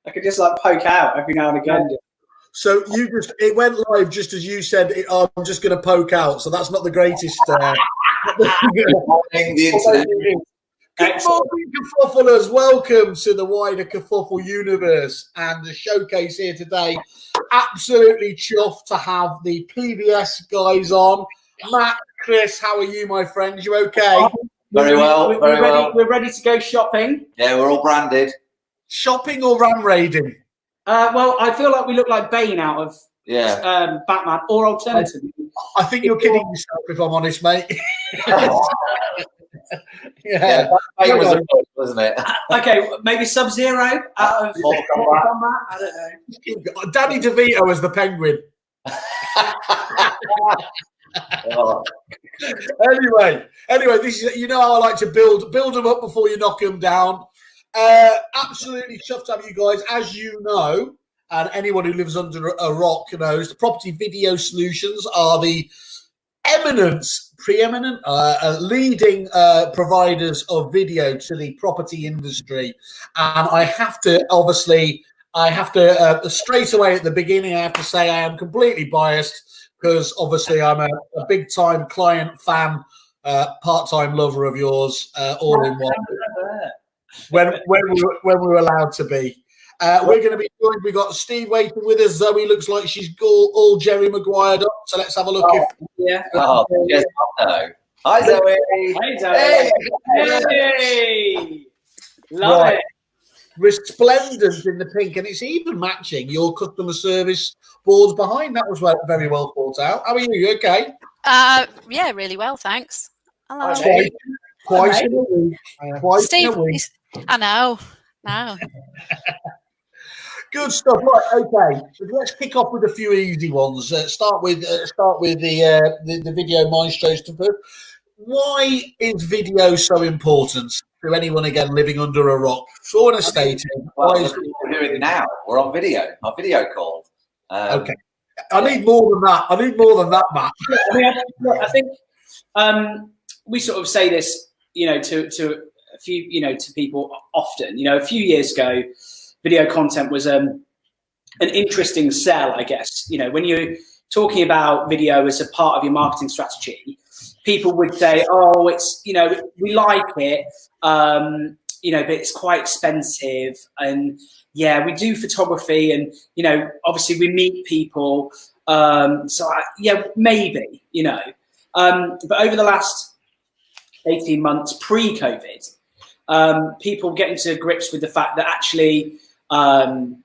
I could just like poke out every now and again. Yeah. So it went live just as you said, I'm just going to poke out. So that's not the greatest. Good morning, Kerfufflers. Welcome to the wider Kerfuffle universe and the showcase here today. Absolutely chuffed to have the PVS guys on. Matt, Chris, how are you, my friends? You okay? Very well. We're ready to go shopping. Yeah, we're all branded. Shopping or ram raiding? Well, I feel like we look like Bane out of Batman, or alternatively. I think you're kidding yourself, if I'm honest, mate. Yeah, Bane was a good, wasn't it? Okay, maybe Sub-Zero out of Mortal Kombat. I don't know. Danny DeVito as the Penguin. Anyway, this is, you know how I like to build them up before you knock them down. Absolutely chuffed to have you guys. As you know, and anyone who lives under a rock knows, the Property Video Solutions are the preeminent, leading providers of video to the property industry. And I have to straight away at the beginning, I have to say I am completely biased because obviously I'm a big time client, fan, part-time lover of yours, all in one. When we were allowed to be. We're going to be joined. We've got Steve waiting with us. Zoe looks like she's all Jerry Maguire'd up. So let's have a look. Yes, hello. Hi, Zoe. Hey, Zoe. Hey. Love it. Resplendent in the pink, and it's even matching your customer service boards behind. That was very well thought out. How are you? You okay? Yeah, really well, thanks. Hello. Twice in a week. Steve, I know. Good stuff. Right, okay. So let's kick off with a few easy ones. Start with the video maestros to put. Why is video so important to anyone again living under a rock? For an estate agent, we're doing it now. We're on video. Our video call. Okay. I need more than that. Matt. I think we sort of say this, to a few, to people often. A few years ago, video content was an interesting sell, I guess. When you're talking about video as a part of your marketing strategy, people would say, "Oh, it's we like it, but it's quite expensive." And yeah, we do photography, and obviously we meet people. Maybe. But over the last 18 months pre-COVID, people getting to grips with the fact that actually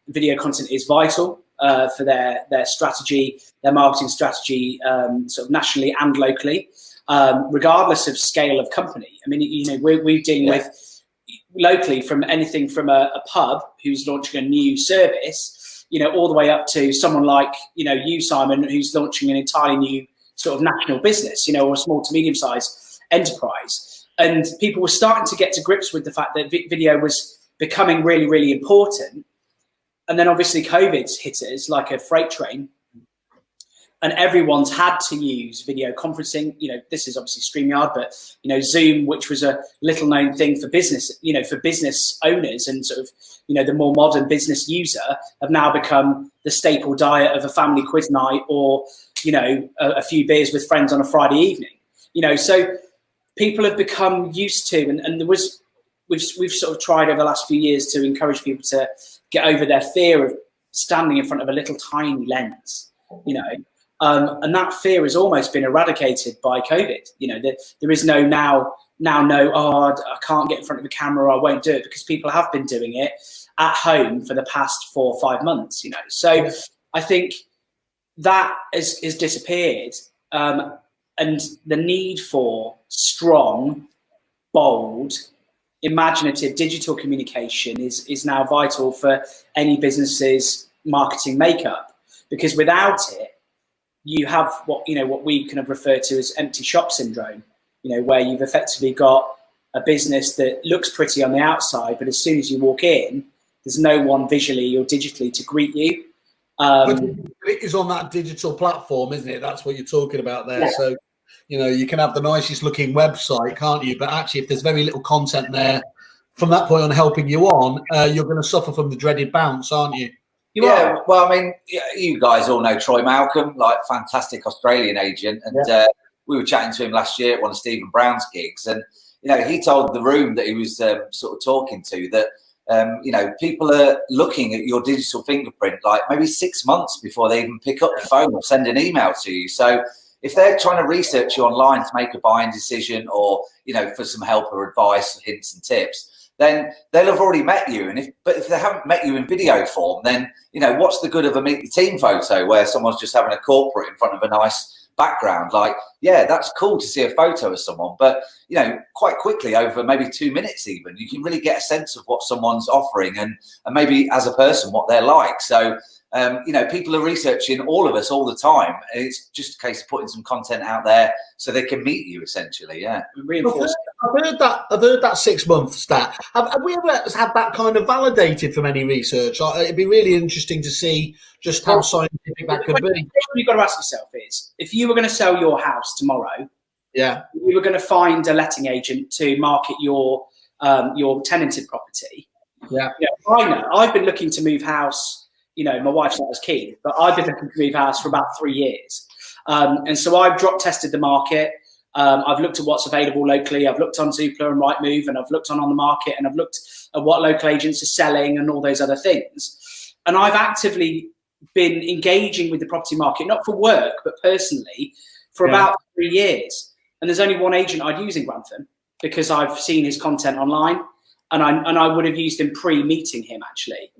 video content is vital for their strategy, their marketing strategy, sort of nationally and locally, regardless of scale of company. I mean, we're dealing with locally from anything from a pub who's launching a new service, all the way up to someone like, you, Simon, who's launching an entirely new sort of national business, or a small to medium sized enterprise. And people were starting to get to grips with the fact that video was becoming really, really important. And then obviously COVID hit us like a freight train, and everyone's had to use video conferencing. This is obviously StreamYard, but Zoom, which was a little known thing for business, for business owners and sort of, the more modern business user, have now become the staple diet of a family quiz night or, a few beers with friends on a Friday evening. So people have become used to, and we've sort of tried over the last few years to encourage people to get over their fear of standing in front of a little tiny lens, and that fear has almost been eradicated by COVID. There is no now I can't get in front of the camera, I won't do it, because people have been doing it at home for the past 4 or 5 months. So I think that has disappeared, and the need for strong, bold, imaginative digital communication is now vital for any business's marketing makeup, because without it, you have what we kind of refer to as empty shop syndrome, where you've effectively got a business that looks pretty on the outside, but as soon as you walk in, there's no one visually or digitally to greet you. But it is on that digital platform, isn't it? That's what you're talking about there. Yeah. So, you can have the nicest looking website, can't you? But actually, if there's very little content there from that point on helping you on, you're going to suffer from the dreaded bounce, aren't you? Yeah, well, I mean, you guys all know Troy Malcolm, like fantastic Australian agent, and we were chatting to him last year at one of Stephen Brown's gigs, and he told the room that he was sort of talking to that people are looking at your digital fingerprint like maybe 6 months before they even pick up the phone or send an email to you. So if they're trying to research you online to make a buying decision or for some help or advice, hints and tips, then they'll have already met you. And if they haven't met you in video form, then what's the good of a meet the team photo where someone's just having a corporate in front of a nice background? Like, yeah, that's cool to see a photo of someone, but quite quickly, over maybe 2 minutes even, you can really get a sense of what someone's offering and maybe as a person what they're like. So people are researching all of us all the time. It's just a case of putting some content out there so they can meet you, essentially. Yeah. I've heard that 6 month stat. Have we ever had that kind of validated from any research? It'd be really interesting to see just how scientific that could be. The question you've got to ask yourself is, if you were going to sell your house tomorrow, you were going to find a letting agent to market your tenanted property. I know. I've been looking to move house. My wife's not as keen, but I've been looking to move house for about 3 years. And so I've drop tested the market. I've looked at what's available locally. I've looked on Supplier and Rightmove, and I've looked on the market, and I've looked at what local agents are selling and all those other things. And I've actively been engaging with the property market, not for work, but personally, for about 3 years. And there's only one agent I'd use in Grantham because I've seen his content online, and I would have used him pre-meeting him, actually.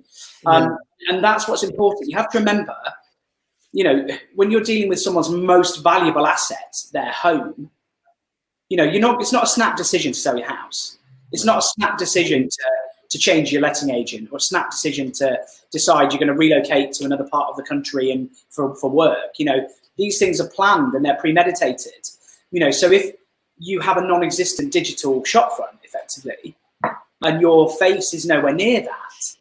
And that's what's important. You have to remember, when you're dealing with someone's most valuable asset, their home, it's not a snap decision to sell your house. It's not a snap decision to change your letting agent, or a snap decision to decide you're going to relocate to another part of the country and for work. These things are planned and they're premeditated. So if you have a non-existent digital shopfront, effectively, and your face is nowhere near that,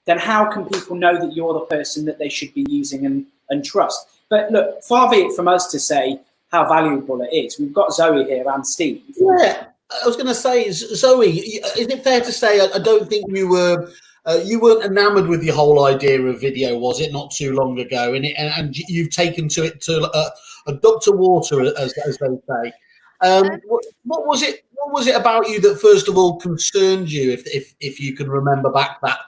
then how can people know that you're the person that they should be using and trust? But look, far be it from us to say how valuable it is. We've got Zoe here and Steve. Yeah, I was going to say, Zoe, is it fair to say I don't think you weren't enamoured with the whole idea of video, was it? Not too long ago, and you've taken to it to a duck to water, as they say. What was it? What was it about you that first of all concerned you, if you can remember back that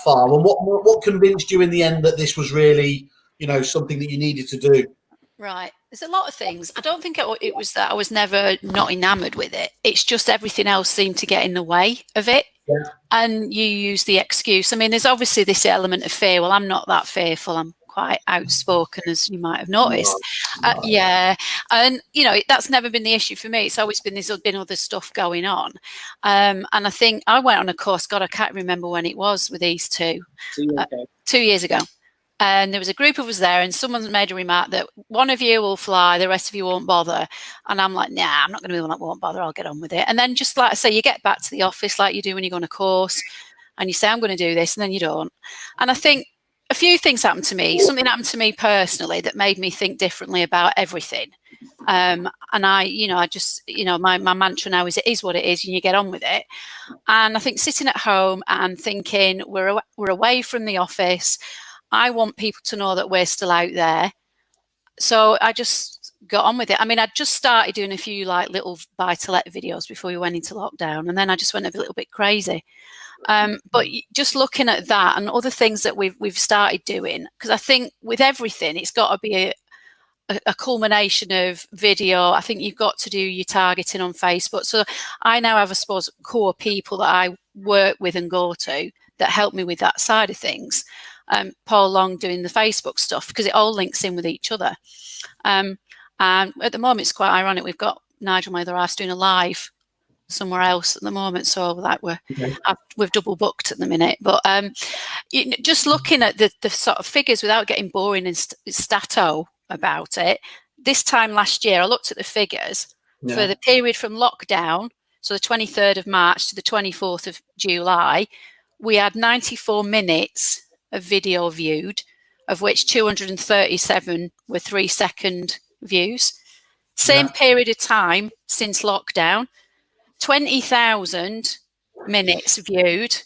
far? And what convinced you in the end that this was really, something that you needed to do? Right. There's a lot of things. I don't think it was that I was never not enamoured with it. It's just everything else seemed to get in the way of it. Yeah. And you use the excuse. I mean, there's obviously this element of fear. Well, I'm not that fearful. I'm quite outspoken, as you might have noticed. Yeah. And, that's never been the issue for me. It's always been there's been other stuff going on. And I think I went on a course, God, I can't remember when it was with these two. 2 years ago. And there was a group of us there, and someone made a remark that one of you will fly, the rest of you won't bother. And I'm like, nah, I'm not going to be one that won't bother. I'll get on with it. And then just like I say, you get back to the office like you do when you go on a course, and you say, I'm going to do this, and then you don't. And I think a few things happened to me. Something happened to me personally that made me think differently about everything. And I just, my mantra now is it is what it is, and you get on with it. And I think sitting at home and thinking we're away from the office, I want people to know that we're still out there. So I just got on with it. I mean, I just started doing a few little buy-to-let videos before we went into lockdown, and then I just went a little bit crazy. But just looking at that and other things that we've started doing, because I think with everything, it's got to be a culmination of video. I think you've got to do your targeting on Facebook. So I now have, I suppose, core people that I work with and go to that help me with that side of things. Paul Long doing the Facebook stuff, because it all links in with each other. And at the moment, it's quite ironic. We've got Nigel Mather doing a live somewhere else at the moment, so we've double booked at the minute. But just looking at the sort of figures without getting boring and stato about it, this time last year I looked at the figures for the period from lockdown, so the 23rd of March to the 24th of July. We had 94 minutes of video viewed, of which 237 were 3-second views. Same period of time since lockdown, 20,000 minutes viewed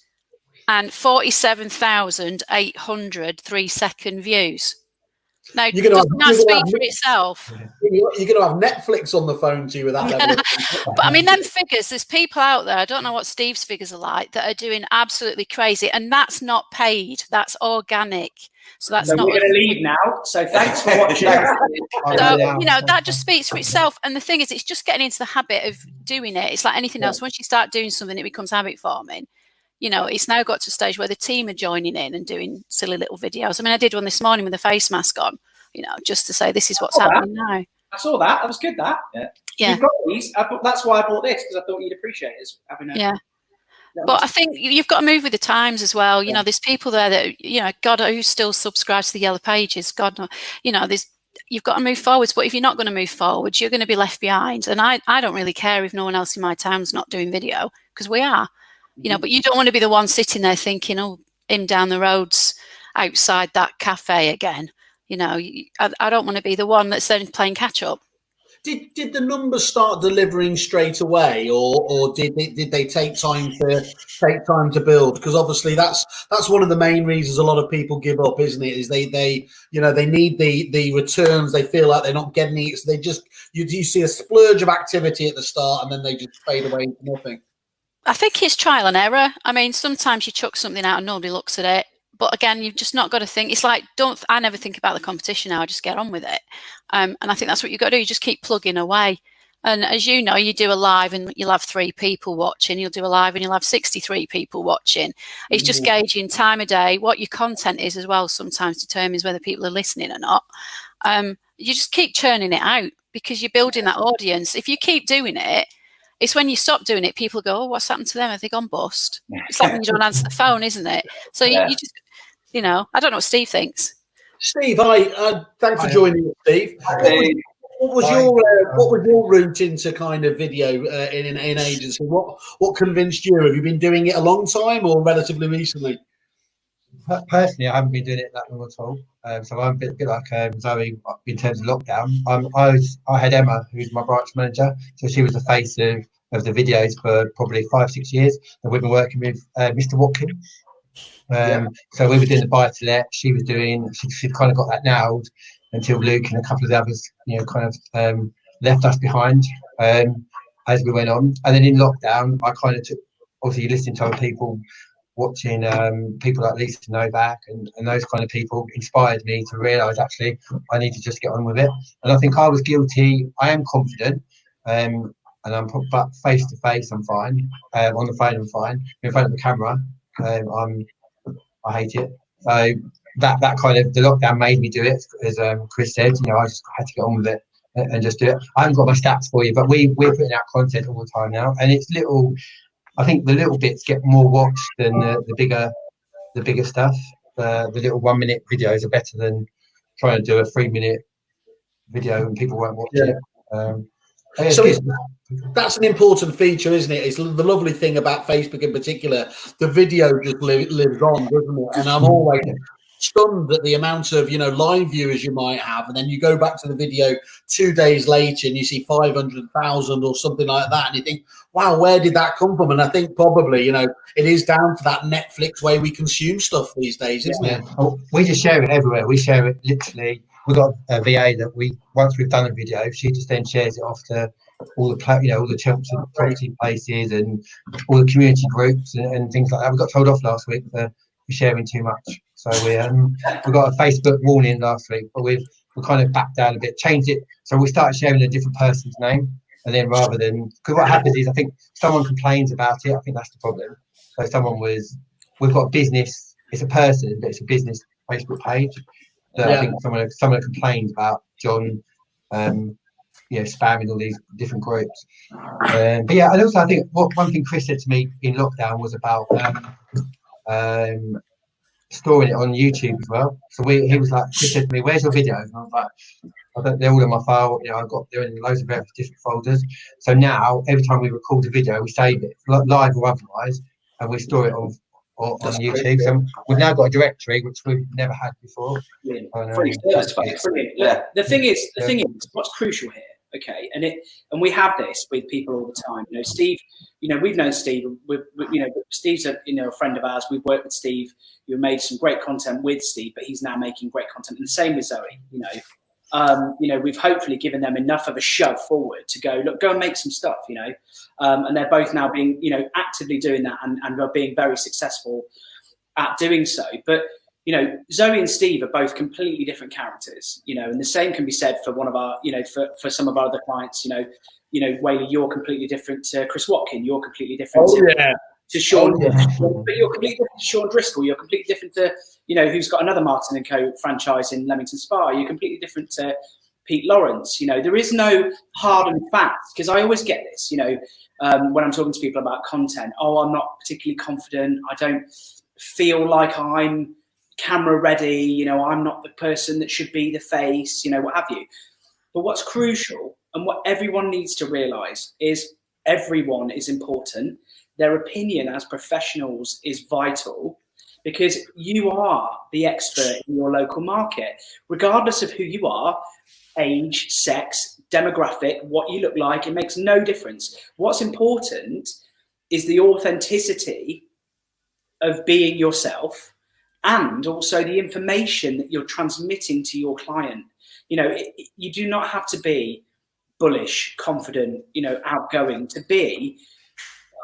and 47,800 3-second views. Now, doesn't that speak for itself? You're going to have Netflix on the phone to you with that level. But I mean, them figures, there's people out there, I don't know what Steve's figures are like, that are doing absolutely crazy. And that's not paid, that's organic. So that's not. We're going to leave now. So thanks for watching. So, you know, that just speaks for itself. And the thing is, it's just getting into the habit of doing it. It's like anything else. Once you start doing something, it becomes habit forming. You know, it's now got to a stage where the team are joining in and doing silly little videos. I mean, I did one this morning with a face mask on, you know, just to say this is what's happening now. I saw that. That was good, that. Yeah. You've got these. That's why I bought this, because I thought you'd appreciate it. Having a, But I think you've got to move with the times as well. You know, there's people there that, you know, God, who still subscribes to the Yellow Pages. God, you know, you've got to move forwards. But if you're not going to move forwards, you're going to be left behind. And I don't really care if no one else in my town's not doing video, because we are. You know, but you don't want to be the one sitting there thinking, oh, him down the road's outside that cafe again. You know, I don't want to be the one that's then playing catch up. Did the numbers start delivering straight away, or did they take time to build? Because obviously that's one of the main reasons a lot of people give up, isn't it? Is they you know, they need the returns. They feel like they're not getting it. So they just you see a splurge of activity at the start, and then they just fade away into nothing. I think it's trial and error. I mean, sometimes you chuck something out and nobody looks at it. But again, you've just not got to think. It's like, I never think about the competition now. I just get on with it. And I think that's what you've got to do. You just keep plugging away. And as you know, you do a live and you'll have 3 people watching. You'll do a live and you'll have 63 people watching. It's just gauging time of day. What your content is as well sometimes determines whether people are listening or not. You just keep churning it out because you're building that audience. If you keep doing it, it's when you stop doing it, people go, oh, what's happened to them? Have they gone bust? It's like when you don't answer the phone, isn't it? So you just, you know, I don't know what Steve thinks. Steve, thanks for joining us, Steve. What was your route into kind of video in agency? What convinced you? Have you been doing it a long time or relatively recently? Personally, I haven't been doing it that long at all. So I'm a bit like Zoe in terms of lockdown. I had Emma, who's my branch manager, so she was the face of the videos for probably 5-6 years, and we've been working with Mr. Watkins. So we were doing the buy-to-let. She was doing. She kind of got that nailed until Luke and a couple of the others, you know, kind of left us behind as we went on. And then in lockdown, I kind of took. Obviously, listening to other people, watching people like Lisa Novak and those kind of people inspired me to realise actually I need to just get on with it. And I think I was guilty. I am confident, and but face to face I'm fine. On the phone I'm fine. In front of the camera, I hate it. So that kind of the lockdown made me do it, as Chris said. You know, I just had to get on with it and just do it. I haven't got my stats for you, but we're putting out content all the time now, and it's little. I think the little bits get more watched than the bigger stuff. The little 1-minute videos are better than trying to do a 3-minute video and people won't watch it. So that's an important feature, isn't it? It's the lovely thing about Facebook in particular. The video just lives on, doesn't it? And I'm always stunned at the amount of, you know, live viewers you might have, and then you go back to the video 2 days later and you see 500,000 or something like that, and you think, wow, where did that come from? And I think probably, you know, it is down to that Netflix way we consume stuff these days, isn't it? Oh, we just share it everywhere. We share it literally. We've got a VA that once we've done a video, she just then shares it off to all the, you know, all the Chelmsford property places and all the community groups and things like that. We got told off last week for sharing too much. So we got a Facebook warning last week, but we kind of backed down a bit, changed it. So we started sharing a different person's name, and then rather than, because what happens is I think someone complains about it. I think that's the problem. So we've got a business. It's a person, but it's a business Facebook page. So I think someone complained about John, you know, spamming all these different groups. But yeah, and also I think one thing Chris said to me in lockdown was about storing it on YouTube as well. So he was like, Chris said to me, "Where's your videos?" And I was like, they're all in my file. You know, they're in loads of different folders. So now every time we record a video, we save it live or otherwise, and we store it on YouTube. So we've now got a directory which we've never had before. Free service, brilliant. Yeah. The thing is, what's crucial here Okay, and we have this with people all the time. You know, Steve. You know, we've known Steve. You know, Steve's a friend of ours. We've worked with Steve. You've made some great content with Steve, but he's now making great content. And the same with Zoe. You know, we've hopefully given them enough of a shove forward to go, look, go and make some stuff. You know, and they're both now being, you know, actively doing that and are being very successful at doing so. But you know, Zoe and Steve are both completely different characters. You know, and the same can be said for one of our, you know, for some of our other clients. You know, Whaley, you're completely different to Chris Watkin. You're completely different to Sean. But you're completely different to Sean Driscoll. You're completely different to, you know, who's got another Martin & Co. franchise in Leamington Spa. You're completely different to Pete Lawrence. You know, there is no hard and fast, because I always get this, you know, when I'm talking to people about content. Oh, I'm not particularly confident. I don't feel like I'm camera ready. You know, I'm not the person that should be the face, you know, what have you. But what's crucial and what everyone needs to realize is everyone is important. Their opinion as professionals is vital, because you are the expert in your local market, regardless of who you are, age, sex, demographic, what you look like. It makes no difference. What's important is the authenticity of being yourself, and also the information that you're transmitting to your client. You know, you do not have to be bullish, confident, you know, outgoing to be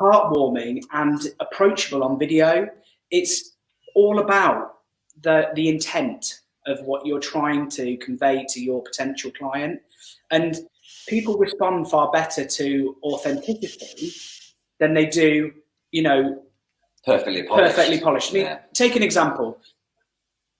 heartwarming and approachable on video. It's all about the intent of what you're trying to convey to your potential client. And people respond far better to authenticity than they do, you know, perfectly polished. I mean, take an example,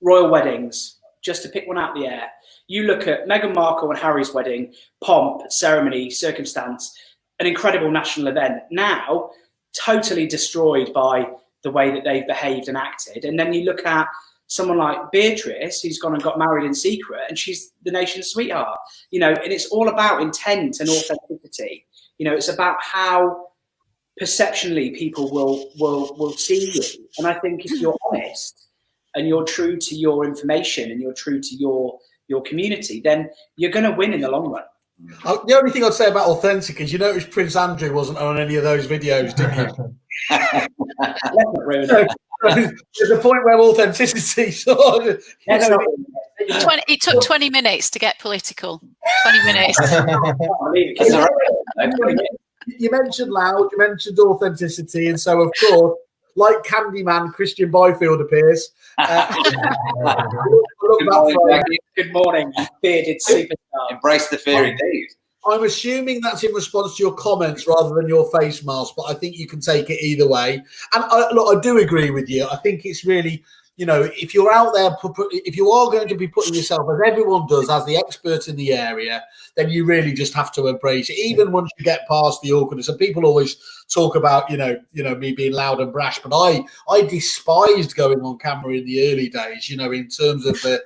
royal weddings, just to pick one out of the air. You look at Meghan Markle and Harry's wedding, pomp, ceremony, circumstance, an incredible national event. Now, totally destroyed by the way that they've behaved and acted. And then you look at someone like Beatrice, who's gone and got married in secret, and she's the nation's sweetheart. You know, and it's all about intent and authenticity. You know, it's about how perceptionally people will see you. And I think if you're honest and you're true to your information and you're true to your community, then you're going to win in the long run. The only thing I'd say about authentic is, you notice Prince Andrew wasn't on any of those videos, didn't you? There's a point where authenticity sort of, it took 20 minutes to get political. 20 minutes. You mentioned loud, you mentioned authenticity, and so, of course, like Candyman, Christian Byfield appears. Good morning, bearded superstar. Embrace the fear indeed. I'm assuming that's in response to your comments rather than your face mask, but I think you can take it either way. And look, I do agree with you. I think it's really, you know, if you're out there, if you are going to be putting yourself, as everyone does, as the expert in the area, then you really just have to embrace it, even once you get past the awkwardness. And people always talk about, you know, me being loud and brash, but I despised going on camera in the early days, you know, in terms of the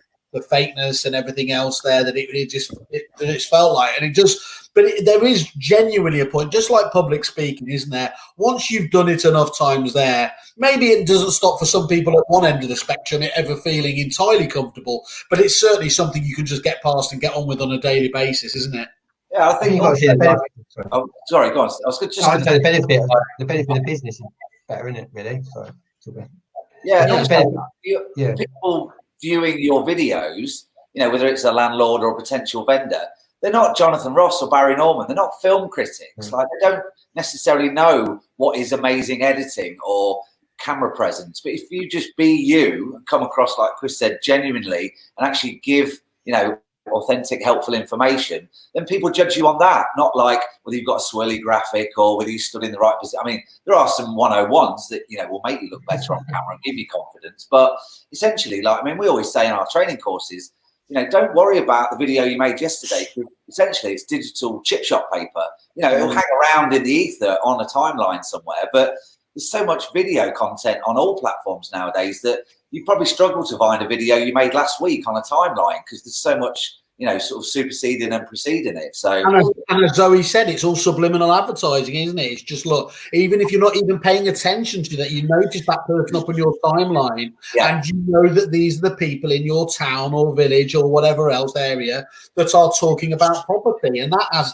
fakeness and everything else there, that it just felt like, and it just, but there is genuinely a point, just like public speaking, isn't there? Once you've done it enough times there, maybe it doesn't stop for some people at one end of the spectrum ever feeling entirely comfortable, but it's certainly something you can just get past and get on with on a daily basis, isn't it? Yeah, I think you've got to see the benefit. Oh, sorry, go on. I was just I'd say the benefit of the business is better, isn't it, really? So, people viewing your videos, you know, whether it's a landlord or a potential vendor, they're not Jonathan Ross or Barry Norman. They're not film critics. Like, they don't necessarily know what is amazing editing or camera presence. But if you just be you and come across, like Chris said, genuinely, and actually give, you know, authentic, helpful information, then people judge you on that, not like whether you've got a swirly graphic or whether you stood in the right position. I mean, there are some 101s that, you know, will make you look better on camera and give you confidence. But essentially, like, I mean, we always say in our training courses, you know, don't worry about the video you made yesterday, because essentially it's digital chip shop paper. You know, it'll hang around in the ether on a timeline somewhere, but there's so much video content on all platforms nowadays that you probably struggle to find a video you made last week on a timeline, because there's so much sort of superseding and preceding it. So, and as Zoe said, it's all subliminal advertising, isn't it? It's just, look, even if you're not even paying attention to that, you notice that person up on your timeline, and you know that these are the people in your town or village or whatever else area that are talking about property. And that has,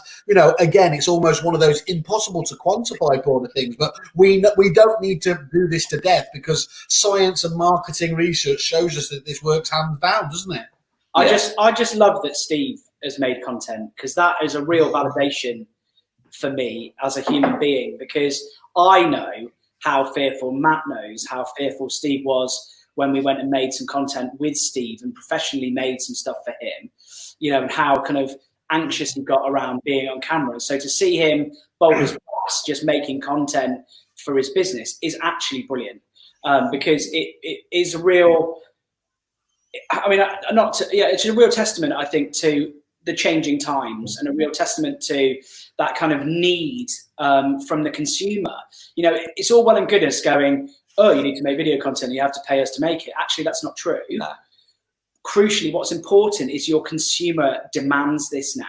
again, it's almost one of those impossible to quantify kind of things. But we don't need to do this to death, because science and marketing research shows us that this works hands down, doesn't it? I just love that Steve has made content, because that is a real validation for me as a human being, because I know how fearful, Matt knows how fearful Steve was when we went and made some content with Steve and professionally made some stuff for him, and how kind of anxious he got around being on camera. So to see him bold as brass just making content for his business is actually brilliant, because it is a real... it's a real testament, I think, to the changing times, and a real testament to that kind of need from the consumer. It's all well and good us going, oh, you need to make video content, you have to pay us to make it. Actually, that's not true. No. Crucially, what's important is your consumer demands this now.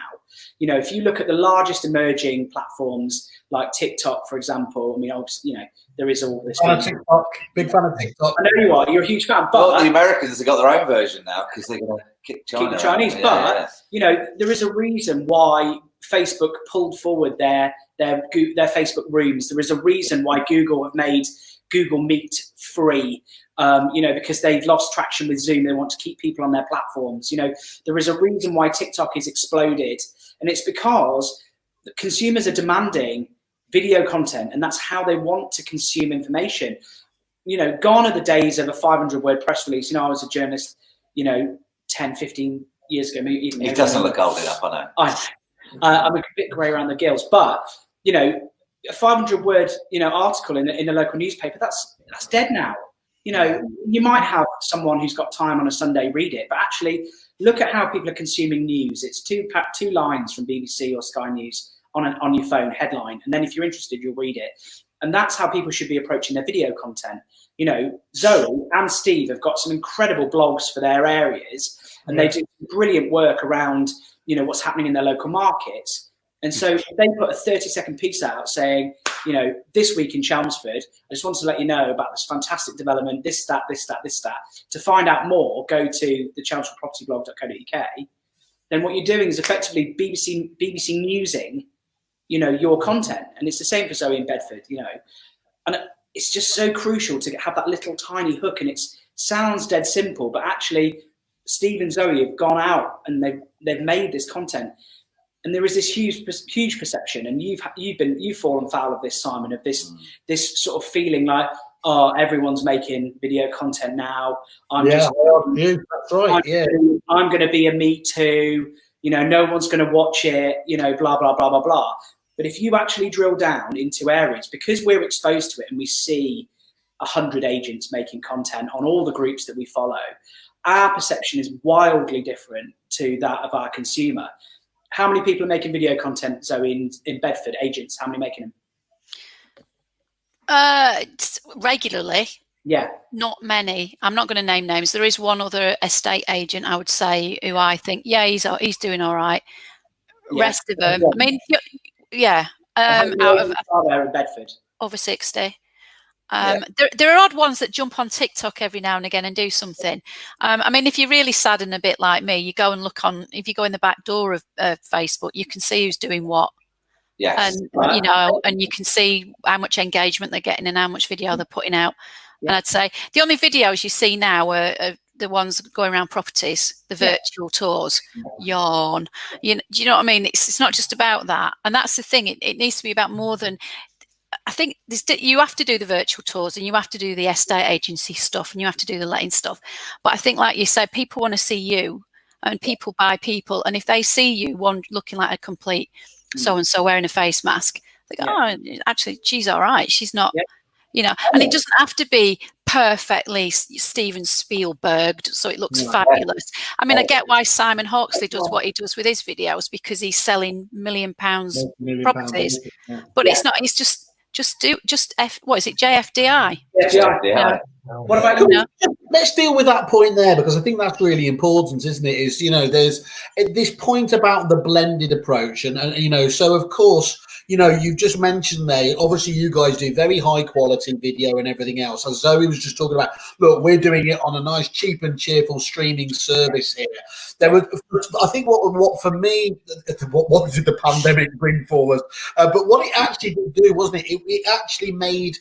If you look at the largest emerging platforms like TikTok, for example, there is all this. TikTok, big fan of TikTok. I know you are. You're a huge fan. But the Americans have got their own version now, because they're going to kick China. Kick the Chinese. But there is a reason why Facebook pulled forward their Facebook rooms. There is a reason why Google have made Google Meet free. Because they've lost traction with Zoom. They want to keep people on their platforms. There is a reason why TikTok has exploded, and it's because the consumers are demanding video content, and that's how they want to consume information. Gone are the days of a 500-word press release. I was a journalist, 10, 15 years ago. Maybe even. He doesn't look old enough, I know. I'm a bit grey around the gills, but a 500-word article in a local newspaper, that's dead now. You might have someone who's got time on a Sunday read it, but actually look at how people are consuming news. It's two lines from BBC or Sky News on your phone, headline, and then if you're interested, you'll read it. And that's how people should be approaching their video content. Zoe and Steve have got some incredible blogs for their areas, and they do brilliant work around what's happening in their local markets. And so if they put a 30-second piece out saying, this week in Chelmsford, I just wanted to let you know about this fantastic development, this, that. To find out more, go to the chelmsfordpropertyblog.co.uk. Then what you're doing is effectively BBC newsing, your content. And it's the same for Zoe in Bedford, And it's just so crucial to have that little tiny hook. And it sounds dead simple, but actually Steve and Zoe have gone out and they've made this content. And there is this huge perception, and you've fallen foul of this, Simon, of this sort of feeling like, oh, everyone's making video content now. That's right. I'm going to be a Me Too. No one's going to watch it. Blah blah blah blah blah. But if you actually drill down into areas, because we're exposed to it, and we see 100 agents making content on all the groups that we follow, our perception is wildly different to that of our consumer. How many people are making video content, Zoe, in Bedford, agents? How many making them? Regularly. Yeah. Not many. I'm not going to name names. There is one other estate agent, I would say, who I think, he's doing all right. Rest of them, I mean, out of there in Bedford, over 60. There are odd ones that jump on TikTok every now and again and do something. I mean, if you're really sad and a bit like me, you go and look if you go in the back door of Facebook, you can see who's doing what. Yes. And, and you can see how much engagement they're getting and how much video they're putting out. Yeah. And I'd say the only videos you see now are the ones going around properties, the virtual tours. Yawn. Do you know what I mean? It's not just about that. And that's the thing. It needs to be about more than... I think you have to do the virtual tours, and you have to do the estate agency stuff, and you have to do the letting stuff. But I think, like you said, people want to see you, and people buy people. And if they see you one looking like a complete so-and-so wearing a face mask, they go, oh, actually, she's all right. She's not, and it doesn't have to be perfectly Steven Spielberged, so it looks fabulous. I mean, I get why Simon Hawksley does what he does with his videos, because he's selling £1 million properties. But it's not, it's what is it, JFDI? JFDI. What about you? Let's deal with that point there, because I think that's really important, isn't it? Is, you know, there's this point about the blended approach, and you know, so of course, you know, you've just mentioned there, obviously you guys do very high quality video and everything else. As Zoe was just talking about, look, we're doing it on a nice, cheap and cheerful streaming service here. There was, I think, what for me, what did the pandemic bring for us? But what it actually did do, wasn't it? It actually made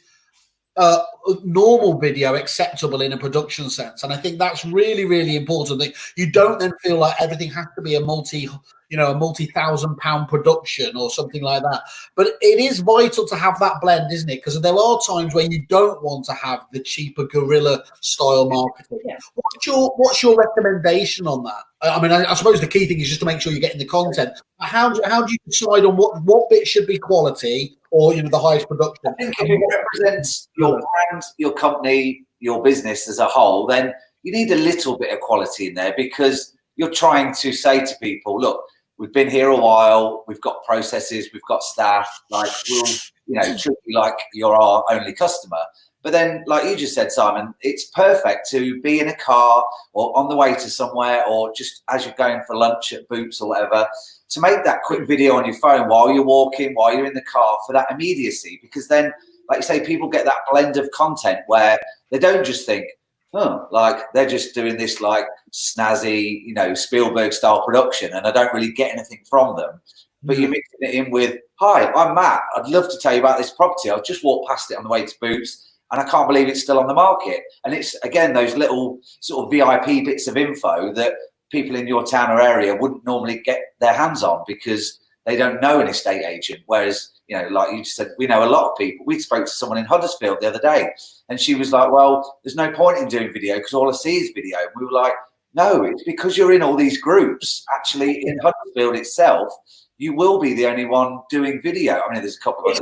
normal video acceptable in a production sense, and I think that's really, really important. That you don't then feel like everything has to be a multi-thousand-pound production or something like that. But it is vital to have that blend, isn't it? Because there are times where you don't want to have the cheaper guerrilla style marketing. Yeah. What's your recommendation on that? I mean, I suppose the key thing is just to make sure you're getting the content. How do you decide on what bit should be quality, or, you know, the highest production? I think if it represents your brand, your company, your business as a whole, then you need a little bit of quality in there, because you're trying to say to people, look, we've been here a while, we've got processes, we've got staff, like, we'll, you know, treat you like you're our only customer. But then, like you just said, Simon, it's perfect to be in a car or on the way to somewhere, or just as you're going for lunch at Boots or whatever, to make that quick video on your phone while you're walking, while you're in the car, for that immediacy. Because then, like you say, people get that blend of content where they don't just think, oh, like they're just doing this like snazzy, you know, Spielberg style production, and I don't really get anything from them. But you're mixing it in with, hi, I'm Matt. I'd love to tell you about this property. I've just walked past it on the way to Boots, and I can't believe it's still on the market. And it's, again, those little sort of VIP bits of info that people in your town or area wouldn't normally get their hands on, because they don't know an estate agent. Whereas, you know, like you just said, we know a lot of people. We spoke to someone in Huddersfield the other day, and she was like, well, there's no point in doing video because all I see is video. And we were like, no, it's because you're in all these groups. Actually, in Huddersfield itself, you will be the only one doing video. I mean, there's a couple of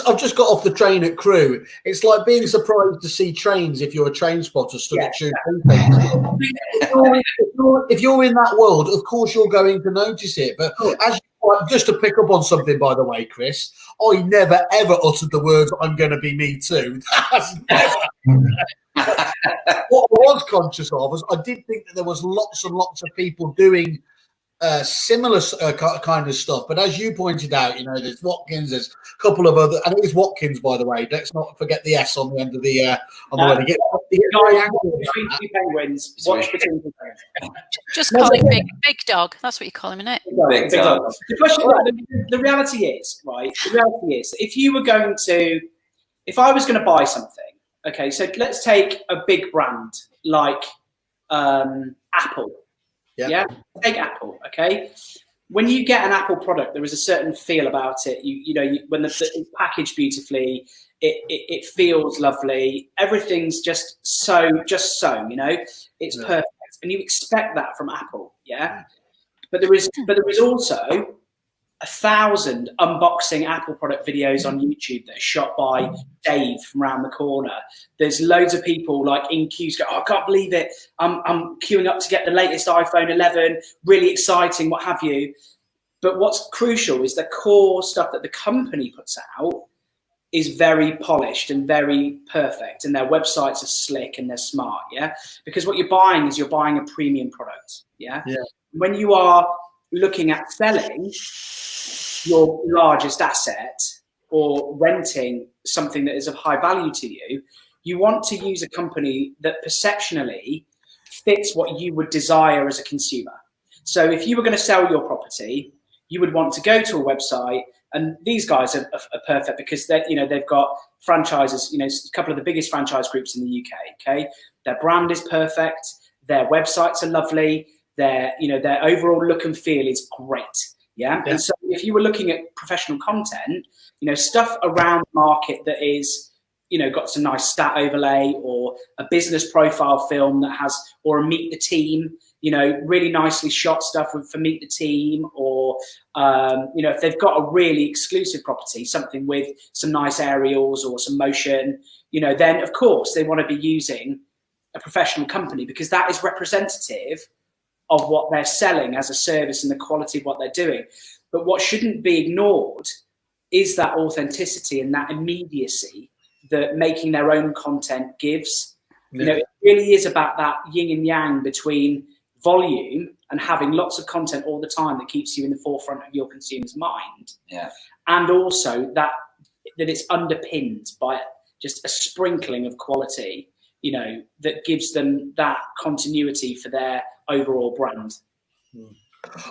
I've just got off the train at Crewe. It's like being surprised to see trains if you're a train spotter stood at Tube. If you're in that world, of course you're going to notice it. But as just to pick up on something, by the way, Chris, I never ever uttered the words "I'm going to be me too." That's never. What I was conscious of was I did think that there was lots and lots of people doing similar kind of stuff, but as you pointed out, you know, there's Watkins, there's a couple of other, and it is Watkins, by the way. Let's not forget the S on the end of the on the word. Between two penguins, watch between two penguins. Just call him big dog. That's what you call him, isn't it? Big dog. The question, the reality is, right? The reality is, if I was going to buy something, okay, so let's take a big brand like Apple. Yeah, take Apple. Okay, when you get an Apple product, there is a certain feel about it. You know, when it's packaged beautifully, it feels lovely. Everything's just so. You know, it's perfect, and you expect that from Apple. Yeah, but there is also 1,000 unboxing Apple product videos on YouTube that are shot by Dave from around the corner. There's loads of people like in queues go, oh, I can't believe it. I'm queuing up to get the latest iPhone 11, really exciting, what have you. But what's crucial is the core stuff that the company puts out is very polished and very perfect, and their websites are slick and they're smart, yeah? Because what you're buying is you're buying a premium product, yeah? When you are looking at selling your largest asset or renting something that is of high value to you, you want to use a company that perceptionally fits what you would desire as a consumer. So if you were going to sell your property, you would want to go to a website, and these guys are perfect because they've got franchises, a couple of the biggest franchise groups in the UK. Okay, their brand is perfect, their websites are lovely, their overall look and feel is great. Yeah. And so if you were looking at professional content, stuff around market that is, got some nice stat overlay, or a business profile film that has, or a meet the team, really nicely shot stuff for meet the team, or, if they've got a really exclusive property, something with some nice aerials or some motion, then of course they want to be using a professional company, because that is representative of what they're selling as a service and the quality of what they're doing. But what shouldn't be ignored is that authenticity and that immediacy that making their own content gives. You know, it really is about that yin and yang between volume and having lots of content all the time that keeps you in the forefront of your consumer's mind. Yeah. And also that it's underpinned by just a sprinkling of quality, you know, that gives them that continuity for their overall brand.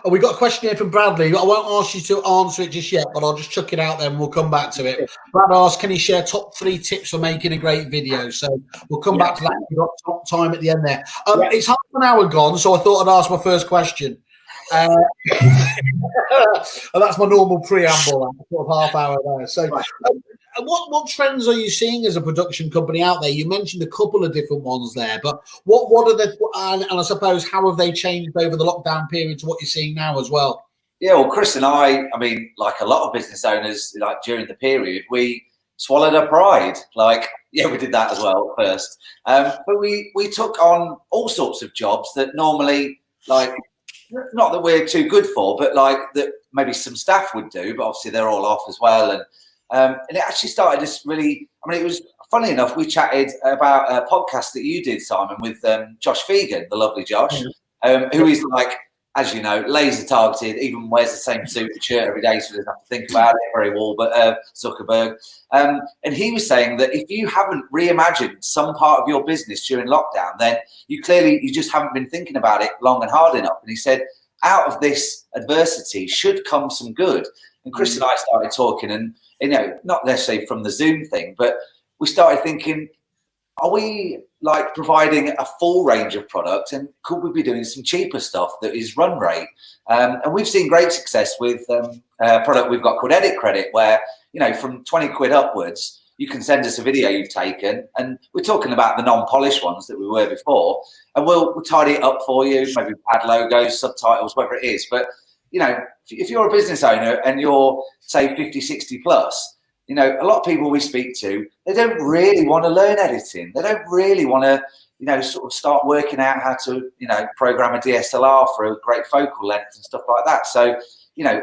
Oh, we got a question here from Bradley. I won't ask you to answer it just yet, but I'll just chuck it out there and we'll come back to it. Brad asked, can you share top 3 tips for making a great video? So we'll come back to that. We've got top time at the end there. It's half an hour gone, so I thought I'd ask my first question. And that's my normal preamble, sort of half hour there. So what trends are you seeing as a production company out there? You mentioned a couple of different ones there, but what are the, and I suppose, how have they changed over the lockdown period to what you're seeing now as well? Yeah, well, Chris and I mean, like a lot of business owners, like during the period, we swallowed our pride. Like, yeah, we did that as well at first. But we took on all sorts of jobs that normally, like, not that we're too good for, but like that maybe some staff would do, but obviously they're all off as well. And it actually started this really, I mean, it was funny enough, we chatted about a podcast that you did, Simon, with Josh Fegan, the lovely Josh, who is like, as you know, laser targeted, even wears the same suit and shirt every day, so he doesn't have to think about it very well, but Zuckerberg. And he was saying that if you haven't reimagined some part of your business during lockdown, then you just haven't been thinking about it long and hard enough. And he said, out of this adversity should come some good. And Chris and I started talking, and you know, not necessarily from the Zoom thing, but we started thinking, are we like providing a full range of products, and could we be doing some cheaper stuff that is run rate? And we've seen great success with a product we've got called Edit Credit, where, you know, from 20 quid upwards, you can send us a video you've taken, and we're talking about the non-polished ones that we were before, and we'll tidy it up for you, maybe add logos, subtitles, whatever it is. But, you know, if you're a business owner and you're, say, 50, 60 plus, you know, a lot of people we speak to, they don't really want to learn editing. They don't really want to, you know, sort of start working out how to, you know, program a DSLR for a great focal length and stuff like that. So, you know,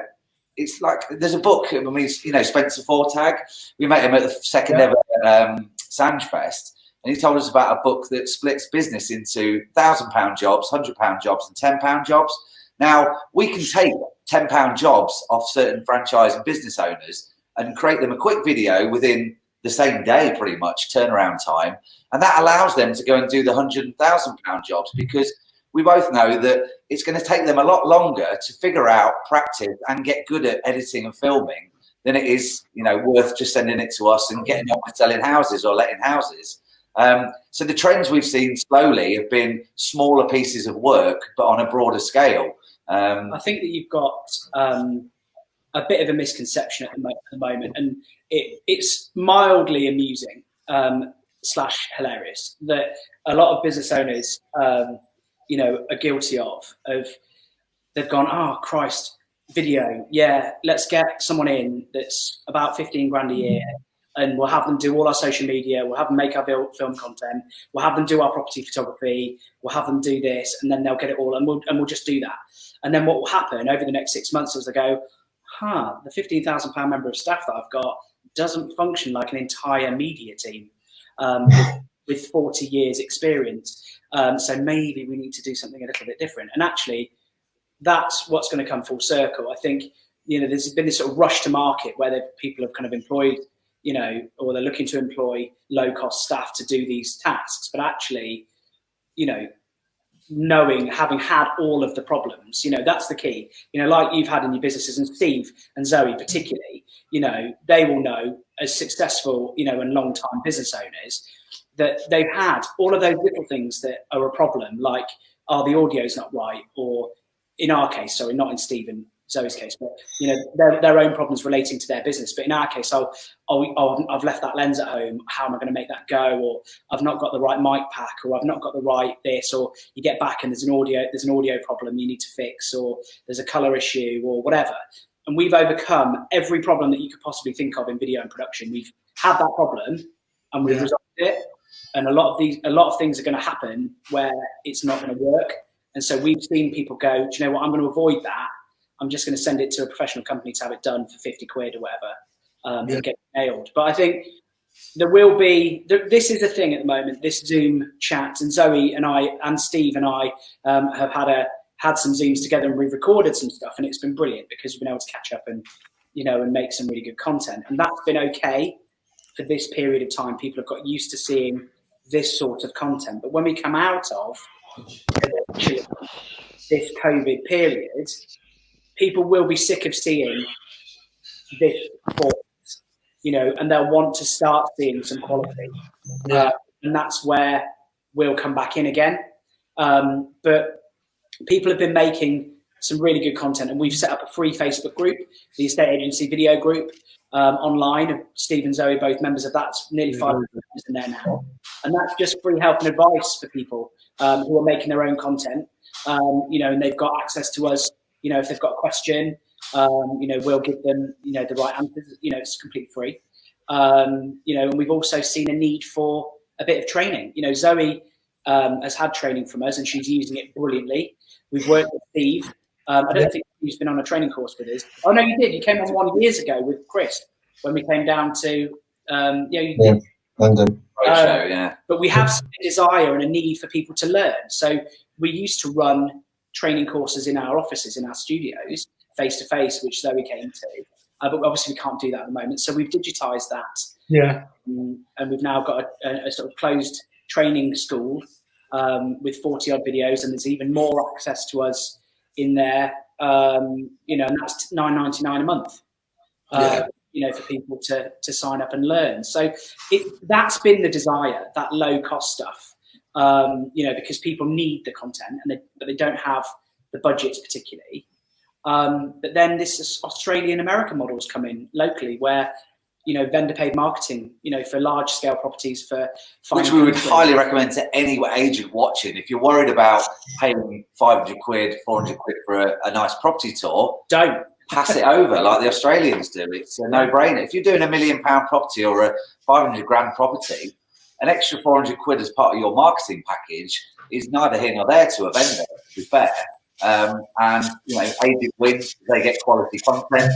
it's like there's a book, I mean, you know, Spencer Fortag. We met him at the second ever Sanj Fest, and he told us about a book that splits business into £1,000 jobs, £100 jobs, and £10 jobs. Now, we can take £10 jobs off certain franchise and business owners and create them a quick video within the same day, pretty much, turnaround time. And that allows them to go and do the £100,000 jobs, because we both know that it's going to take them a lot longer to figure out, practice, and get good at editing and filming than it is, you know, worth just sending it to us and getting on with selling houses or letting houses. So the trends we've seen slowly have been smaller pieces of work, but on a broader scale. I think that you've got a bit of a misconception at the moment, and it's mildly amusing / hilarious that a lot of business owners, you know, are guilty of. They've gone, oh Christ, video, yeah, let's get someone in that's about 15 grand a year, and we'll have them do all our social media, we'll have them make our film content, we'll have them do our property photography, we'll have them do this, and then they'll get it all, and we'll just do that. And then what will happen over the next 6 months is they go, the £15,000 member of staff that I've got doesn't function like an entire media team with 40 years experience. So maybe we need to do something a little bit different. And actually, that's what's going to come full circle. I think, you know, there's been this sort of rush to market where people have kind of employed, you know, or they're looking to employ low-cost staff to do these tasks. But actually, you know, having had all of the problems, you know, that's the key. You know, like you've had in your businesses, and Steve and Zoe particularly, you know, they will know as successful, you know, and long-time business owners that they've had all of those little things that are a problem, like, the audio's not right, or in our case, sorry, not in Steve and Zoe's case, but, you know, their own problems relating to their business. But in our case, I've left that lens at home. How am I going to make that go? Or I've not got the right mic pack, or I've not got the right this, or you get back and there's an audio problem you need to fix, or there's a color issue, or whatever. And we've overcome every problem that you could possibly think of in video and production. We've had that problem and we've resolved it. And a lot of things are going to happen where it's not going to work. And so we've seen people go, do you know what? I'm going to avoid that. I'm just going to send it to a professional company to have it done for 50 quid or whatever, and get it nailed. But I think there will be, this is the thing at the moment, this Zoom chat, and Zoe and I and Steve and I have had some Zooms together, and we've recorded some stuff, and it's been brilliant because we've been able to catch up and, you know, and make some really good content. And that's been okay for this period of time. People have got used to seeing this sort of content. But when we come out of this COVID period, people will be sick of seeing this format, you know, and they'll want to start seeing some quality. And that's where we'll come back in again. But people have been making some really good content, and we've set up a free Facebook group, the Estate Agency Video Group, online. Steve and Zoe, both members of that. It's nearly 500 members in there now. And that's just free help and advice for people who are making their own content, you know, and they've got access to us. You know, if they've got a question, you know, we'll give them, you know, the right answers. You know, it's completely free. You know, and we've also seen a need for a bit of training. You know, Zoe has had training from us, and she's using it brilliantly. We've worked with Steve. I don't think he's been on a training course with us. Oh no, you did. You came on 1 year ago with Chris when we came down to London. But we have a desire and a need for people to learn. So we used to run training courses in our offices, in our studios, face to face, which Zoe came to. But obviously we can't do that at the moment. So we've digitized that. Yeah. And we've now got a sort of closed training school with 40 odd videos, and there's even more access to us in there, you know, and that's $9.99 a month, you know, for people to sign up and learn. So that's been the desire, that low cost stuff, you know, because people need the content, but they don't have the budgets particularly. But then this Australian American models come in locally where, you know, vendor paid marketing, you know, for large scale properties for which we would highly recommend to any agent watching. If you're worried about paying 500 quid, 400 quid for a nice property tour, don't pass it over like the Australians do. It's a no-brainer. If you're doing £1 million property or a 500 grand property, an extra 400 quid as part of your marketing package is neither here nor there to a vendor, to be fair. And, you know, agent wins, they get quality content.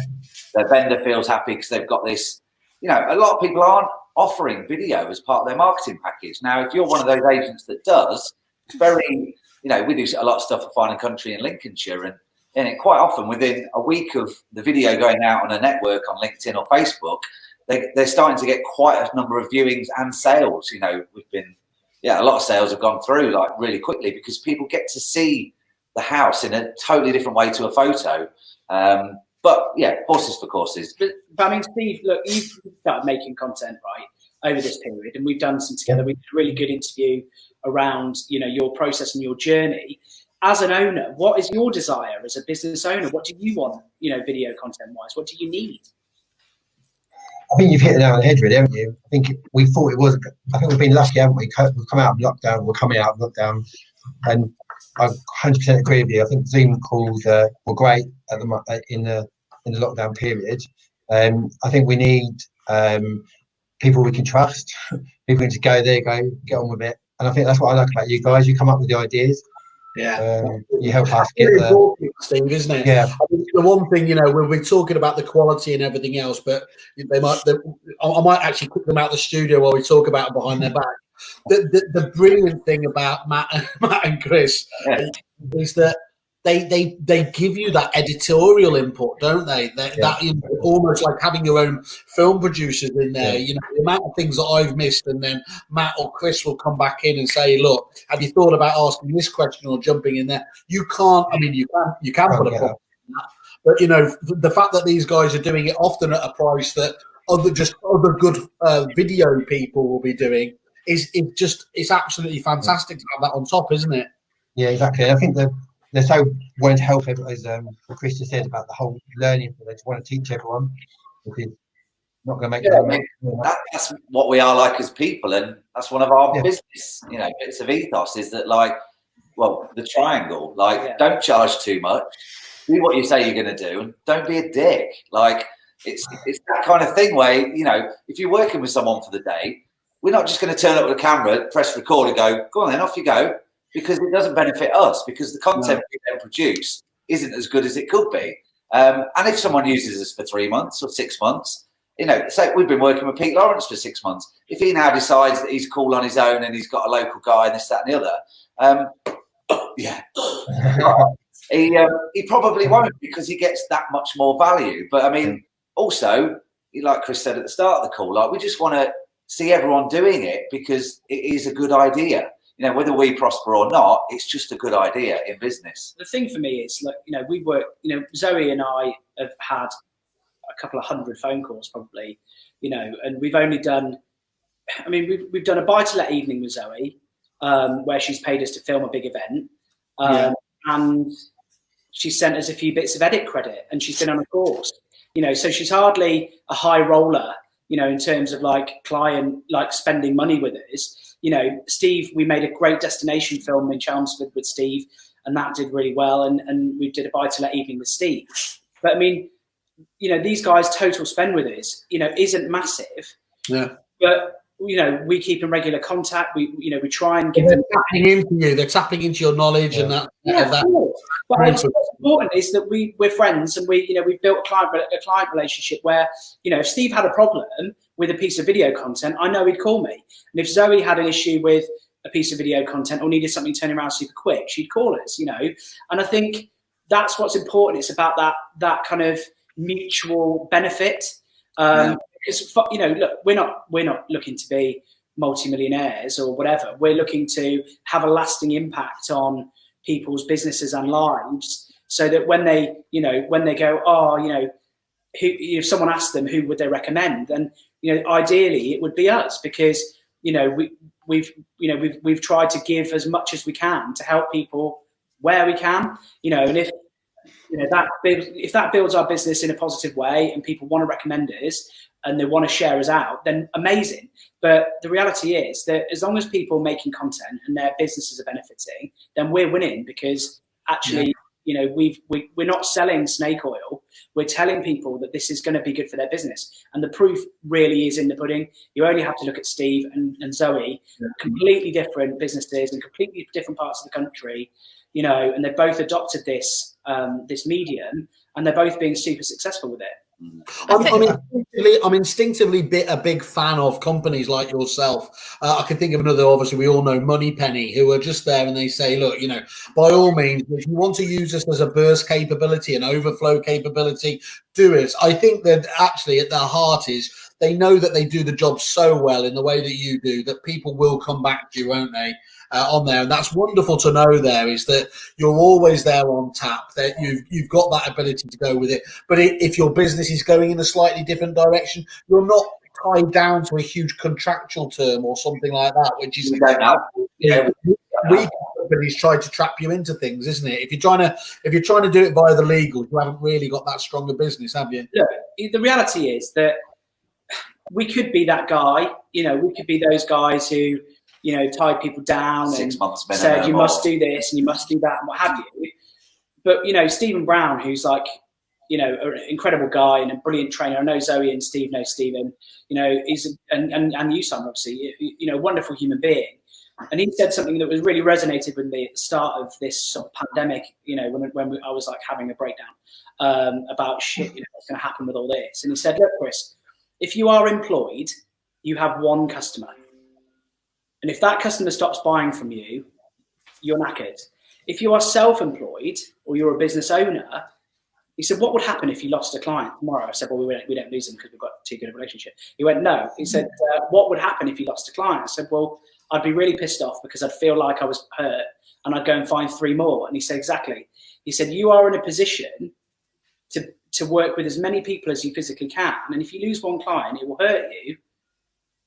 Their vendor feels happy because they've got this. You know, a lot of people aren't offering video as part of their marketing package. Now, if you're one of those agents that does, it's very, you know, we do a lot of stuff for Fine and Country in Lincolnshire, and it quite often within a week of the video going out on a network on LinkedIn or Facebook, they're starting to get quite a number of viewings and sales. You know, a lot of sales have gone through like really quickly because people get to see the house in a totally different way to a photo. But yeah, horses for courses. But I mean, Steve, look, you've started making content, right, over this period, and we've done some together. We did a really good interview around, you know, your process and your journey. As an owner, what is your desire as a business owner? What do you want, you know, video content-wise? What do you need? I think you've hit it nail on the head, really, haven't you? I think we thought it was. I think we've been lucky, haven't we? We've come out of lockdown. We're coming out of lockdown, and I 100% agree with you. I think Zoom calls were great at in the lockdown period. I think we need people we can trust, people who can go there, get on with it. And I think that's what I like about you guys. You come up with the ideas. Yeah, you help us get Steve, isn't it? Yeah. I mean, the one thing, you know, we're talking about the quality and everything else, but I might actually put them out the studio while we talk about it behind their back. The brilliant thing about Matt and Chris is that they give you that editorial input, don't they? That almost like having your own film producers in there. You know, the amount of things that I've missed, and then Matt or Chris will come back in and say, "Look, have you thought about asking this question or jumping in there?" You can't. I mean, you can put a problem in that, but you know, the fact that these guys are doing it often at a price that other good video people will be doing it's absolutely fantastic to have that on top, isn't it? Yeah, exactly. I think they're so wanting to help everyone, as what Chris just said about the whole learning. They just want to teach everyone, which is not going to make them. That's what we are like as people, and that's one of our business, you know, bits of ethos is that, like, well, the triangle, like, don't charge too much, do what you say you're going to do, and don't be a dick. Like, it's that kind of thing where, you know, if you're working with someone for the day, we're not just going to turn up with a camera, press record, and go on then, off you go. Because it doesn't benefit us, because the content we then produce isn't as good as it could be. And if someone uses us for 3 months or 6 months, You know, so we've been working with Pete Lawrence for 6 months. If he now decides that he's cool on his own and he's got a local guy and this, that, and the other, yeah, he probably won't, because he gets that much more value. But I mean, also, like Chris said at the start of the call, like, we just want to see everyone doing it because it is a good idea. You know, whether we prosper or not, it's just a good idea in business. The thing for me is, like, you know, we work, you know, Zoe and I have had a couple of hundred phone calls probably, you know, and we've only done, I mean, we've done a buy-to-let evening with Zoe, where she's paid us to film a big event, and she sent us a few bits of edit credit, and she's been on a course, you know, so she's hardly a high roller, you know, in terms of like client, like spending money with us. You know, Steve, we made a great destination film in Chelmsford with Steve, and that did really well, and we did a buy-to-let evening with Steve. But I mean, you know, these guys' total spend with us, you know, isn't massive. Yeah. But, you know, we keep in regular contact. We, you know, we try and give them tapping into you. They're tapping into your knowledge and that. Yeah, that. But what's important is that we're friends, and we, you know, we've built a client relationship where, you know, if Steve had a problem with a piece of video content, I know he'd call me. And if Zoe had an issue with a piece of video content or needed something turning around super quick, she'd call us, you know. And I think that's what's important. It's about that kind of mutual benefit. Because, you know, look, we're not looking to be multimillionaires or whatever. We're looking to have a lasting impact on people's businesses and lives, so that when they, you know, when they go, oh, you know, if someone asks them who would they recommend, then, you know, ideally it would be us, because, you know, we've tried to give as much as we can to help people where we can, you know, and if, you know, if that builds our business in a positive way and people want to recommend us and they want to share us out, then amazing. But the reality is that as long as people are making content and their businesses are benefiting, then we're winning, because actually, you know, we're not selling snake oil. We're telling people that this is going to be good for their business. And the proof really is in the pudding. You only have to look at Steve and Zoe, completely different businesses in completely different parts of the country, you know, and they both adopted this medium, and they're both being super successful with it. I'm instinctively a big fan of companies like yourself. I can think of another, obviously we all know Moneypenny, who are just there and they say, look, you know, by all means, if you want to use us as a burst capability, an overflow capability, do it. I think that actually at their heart is they know that they do the job so well in the way that you do that people will come back to you, won't they? On there, and that's wonderful to know. There is that you're always there on tap, that you've got that ability to go with it. But if your business is going in a slightly different direction, you're not tied down to a huge contractual term or something like that, which is we companies try to trap you into things, isn't it? If you're trying to do it via the legals, you haven't really got that stronger business, have you? Look, the reality is that we could be that guy. You know, we could be those guys who, you know, tied people down 6 months and said you must do this and you must do that and what have you. But, you know, Stephen Brown, who's like, you know, an incredible guy and a brilliant trainer. I know Zoe and Steve know Stephen, you know, and you, Simon, obviously, you know, wonderful human being. And he said something that was really resonated with me at the start of this sort of pandemic, you know, when I was like having a breakdown about shit, you know, what's going to happen with all this. And he said, look, Chris, if you are employed, you have one customer. And if that customer stops buying from you, you're knackered. If you are self-employed or you're a business owner, he said, what would happen if you lost a client tomorrow? I said, well, we don't lose them because we've got too good a relationship. He went, no. He said, what would happen if you lost a client? I said, well, I'd be really pissed off because I'd feel like I was hurt and I'd go and find 3 more. And he said, exactly. He said, you are in a position to work with as many people as you physically can. And if you lose one client, it will hurt you,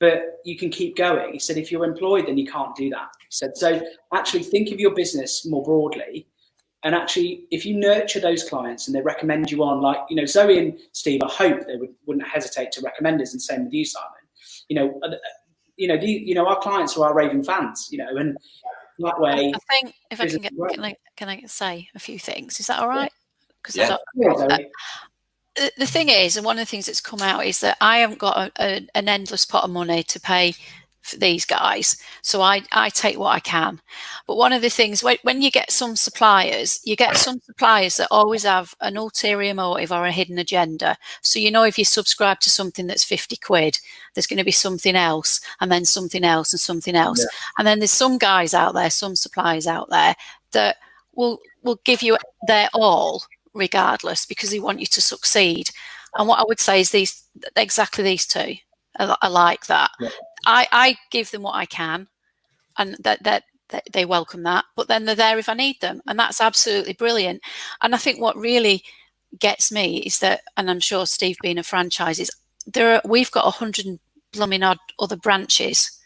but you can keep going. He said, if you're employed, then you can't do that. He said, so actually think of your business more broadly. And actually, if you nurture those clients and they recommend you on, like, you know, Zoe and Steve, I hope they wouldn't hesitate to recommend us, and same with you, Simon. You know, our clients are our raving fans, you know, and that way. I think if I can I say a few things? Is that all right? Because the thing is, and one of the things that's come out is that I haven't got an endless pot of money to pay for these guys. So I take what I can. But one of the things, when you get some suppliers, that always have an ulterior motive or a hidden agenda. So, if you subscribe to something that's 50 quid, there's going to be something else, and then something else and something else. Yeah. And then there's some guys out there, some suppliers out there that will give you their all regardless, because they want you to succeed. And what I would say is exactly these two are like that. Yeah. I give them what I can, and that they welcome that, but then they're there if I need them, and that's absolutely brilliant. And I think what really gets me is that, and I'm sure Steve being a franchise, is we've got 100 blooming odd other branches,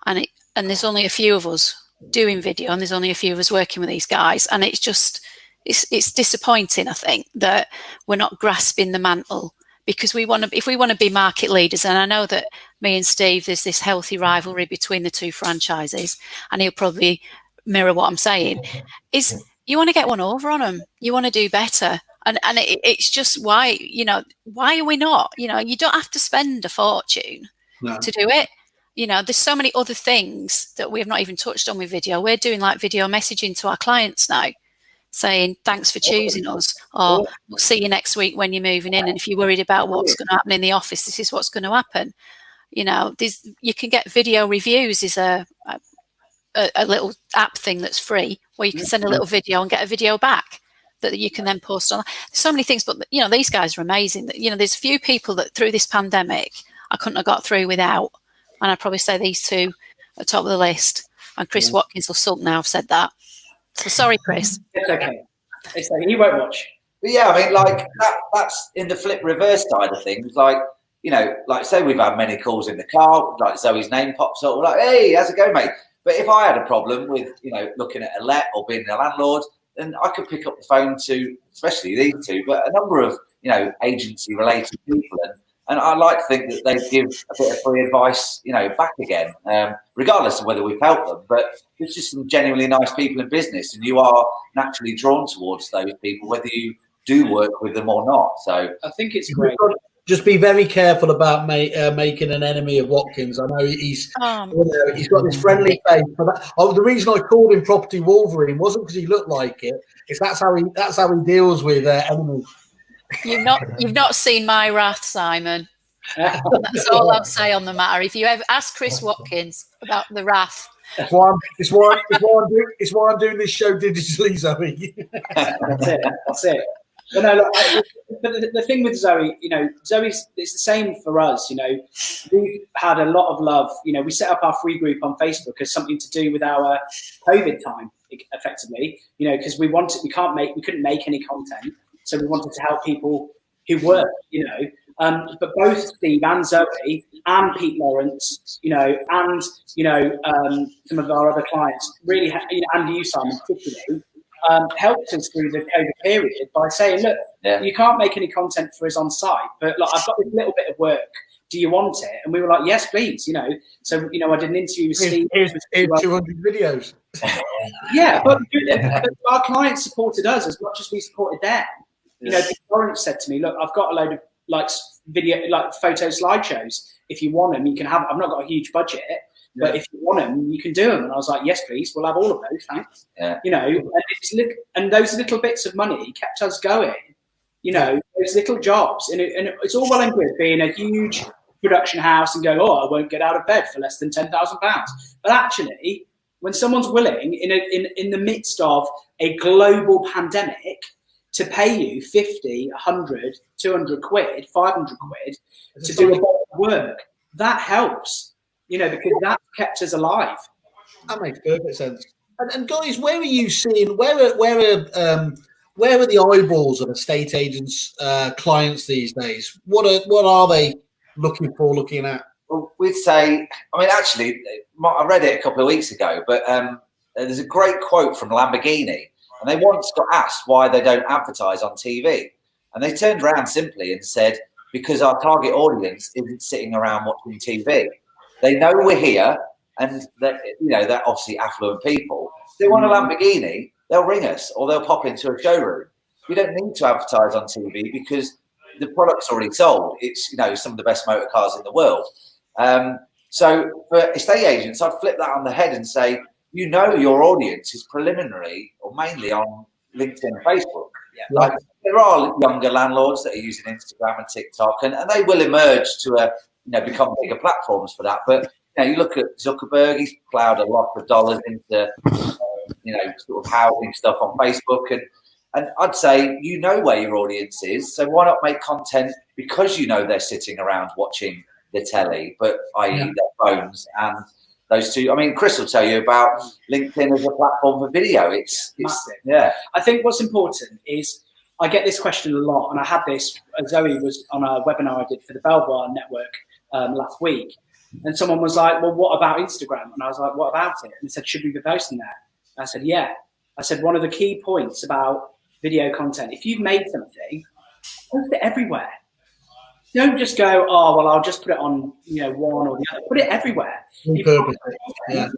and there's only a few of us doing video, and there's only a few of us working with these guys, and it's just it's disappointing, I think, that we're not grasping the mantle, because if we want to be market leaders, and I know that me and Steve, there's this healthy rivalry between the two franchises, and he'll probably mirror what I'm saying, is you want to get one over on them, you want to do better. And it's just why are we not? You don't have to spend a fortune to do it. There's so many other things that we have not even touched on with video. We're doing like video messaging to our clients now, saying thanks for choosing us, or we'll see you next week when you're moving in, and if you're worried about what's going to happen in the office, this is what's going to happen. You can get video reviews is a little app thing that's free, where you can send a little video and get a video back that you can then post on. There's so many things, but these guys are amazing. There's a few people that through this pandemic I couldn't have got through without, and I'd probably say these two at the top of the list. And Chris Watkins will sulk now I've said that. So sorry, Chris. It's okay. He won't watch. But yeah, I mean, like that's in the flip reverse side of things. Like, like say we've had many calls in the car, like Zoe's name pops up, we're like, hey, how's it going, mate? But if I had a problem with, looking at a let or being a landlord, then I could pick up the phone to, especially these two, but a number of, agency-related people. And I like to think that they give a bit of free advice, back again, regardless of whether we've helped them. But there's just some genuinely nice people in business, and you are naturally drawn towards those people, whether you do work with them or not. So I think it's great. Just be very careful about making an enemy of Watkins. I know he's got this friendly face. But the reason I called him Property Wolverine wasn't because he looked like it. It's that's how he deals with enemies. You've not seen my wrath, Simon. That's all I'll say on the matter. If you ever ask Chris Watkins about the wrath, it's why I'm doing this show digitally, Zoe. That's it. But no, look, but the thing with Zoe, Zoe's, it's the same for us. We've had a lot of love. We set up our free group on Facebook as something to do with our COVID time, effectively. Because we couldn't make any content, so we wanted to help people who were. But both Steve and Zoe and Pete Lawrence, and some of our other clients really, and you, Simon, particularly. Helped us through the COVID period by saying, look, you can't make any content for us on site, but like, I've got this little bit of work. Do you want it? And we were like, yes, please. So, I did an interview with Steve. Here's 200 videos. Yeah, but our clients supported us as much as we supported them. Lawrence said to me, look, I've got a load of video, photo slideshows. If you want them, you can have. I've not got a huge budget. But if you want them, you can do them. And I was like, yes, please. We'll have all of those. Thanks. Yeah. And those little bits of money kept us going, those little jobs. And it's all well and good being a huge production house and going, I won't get out of bed for less than £10,000. But actually, when someone's willing in the midst of a global pandemic to pay you 50, 100, 200 quid, 500 quid to do a lot of work, that helps. Because that kept us alive. That makes perfect sense. And guys, where are you seeing? Where are the eyeballs of estate agents' clients these days? What are they looking at? Well, we'd say. I mean, actually, I read it a couple of weeks ago, but there's a great quote from Lamborghini, and they once got asked why they don't advertise on TV, and they turned around simply and said, because our target audience isn't sitting around watching TV. They know we're here, and that they're obviously affluent people. If they want a Lamborghini, they'll ring us or they'll pop into a showroom. We don't need to advertise on TV because the product's already sold. It's some of the best motor cars in the world. So for estate agents, I'd flip that on the head and say, you know, your audience is preliminary or mainly on LinkedIn and Facebook. Yeah. Like there are younger landlords that are using Instagram and TikTok, and they will emerge to become bigger platforms for that. But you look at Zuckerberg; he's ploughed a lot of dollars into sort of housing stuff on Facebook, and I'd say you know where your audience is, so why not make content because you know they're sitting around watching the telly, but i.e. their phones and those two. I mean, Chris will tell you about LinkedIn as a platform for video. It's massive. Yeah. I think what's important is I get this question a lot, and I had this. Zoe was on a webinar I did for the Belvoir Network last week, and someone was like, "Well, what about Instagram?" And I was like, "What about it?" And they said, "Should we be posting that?" And I said, "Yeah." I said, "One of the key points about video content, if you've made something, post it everywhere. Don't just go, oh, well, I'll just put it on, one or the other. Put it everywhere. Yeah.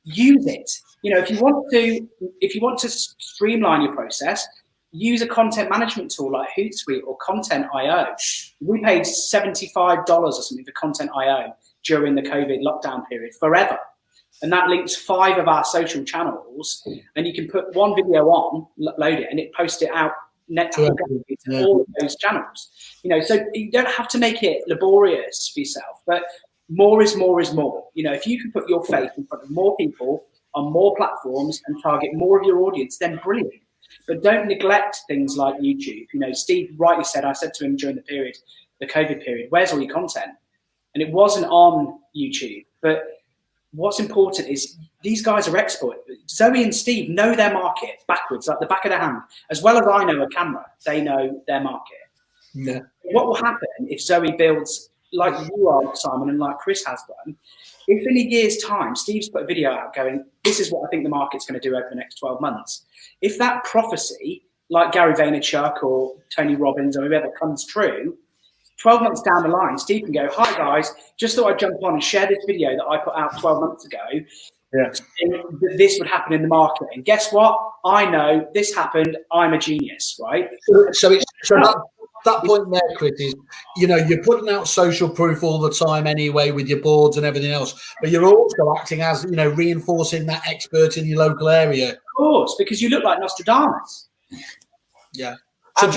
Use it. If you want to streamline your process, use a content management tool like Hootsuite or Content.io. We paid $75 or something for Content.io during the COVID lockdown period, forever. And that links 5 of our social channels, and you can put one video on, upload it, and it posts it out to all of those channels. So you don't have to make it laborious for yourself, but more is more is more. If you can put your face in front of more people on more platforms and target more of your audience, then brilliant. But don't neglect things like YouTube. Steve rightly said, I said to him during the COVID period, where's all your content? And it wasn't on YouTube, but what's important is these guys are experts. Zoe and Steve know their market backwards, like the back of their hand. As well as I know a camera, they know their market. Yeah. What will happen if Zoe builds, like you are, Simon, and like Chris has done, if in a year's time, Steve's put a video out going, this is what I think the market's going to do over the next 12 months. If that prophecy, like Gary Vaynerchuk or Tony Robbins or whoever comes true, 12 months down the line, Steve can go, hi guys, just thought I'd jump on and share this video that I put out 12 months ago. Yeah. This would happen in the market. And guess what? I know this happened. I'm a genius, right? So that point there, Chris, is, you're putting out social proof all the time anyway with your boards and everything else, but you're also acting as, reinforcing that expert in your local area. Of course, because you look like Nostradamus. Yeah. So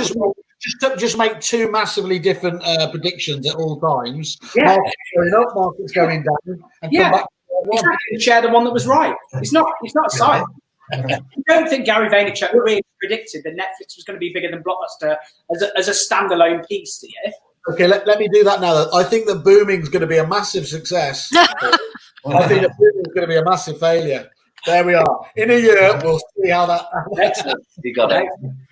just make 2 massively different predictions at all times. Yeah. Market's going up, market's going down, and come back. Exactly. Share the one that was right. It's not a science. You don't think Gary Vaynerchuk really predicted that Netflix was going to be bigger than Blockbuster as a standalone piece, do you? Okay, let me do that now. I think that booming's going to be a massive success. I think that booming's going to be a massive failure. There we are. In a year, we'll see how that. Excellent. You got it.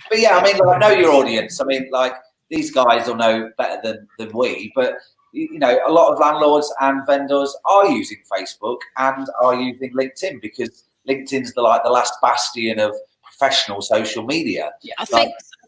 But yeah, I mean, I know your audience. I mean, like these guys will know better than we, but a lot of landlords and vendors are using Facebook and are using LinkedIn because LinkedIn's the last bastion of professional social media. Yeah,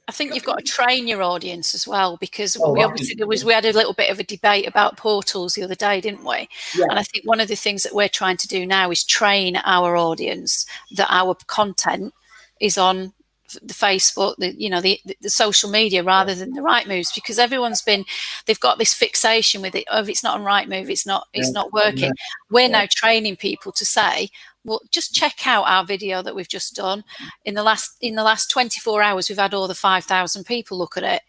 I think you've got to train your audience as well, because we had a little bit of a debate about portals the other day, didn't we? Yeah. And I think one of the things that we're trying to do now is train our audience that our content is on the Facebook, the social media rather than the Rightmoves, because they've got this fixation with it. Oh, if it's not on Rightmove, it's not working. Yeah. We're now training people to say, well, just check out our video that we've just done. In the last 24 hours, we've had all the 5,000 people look at it.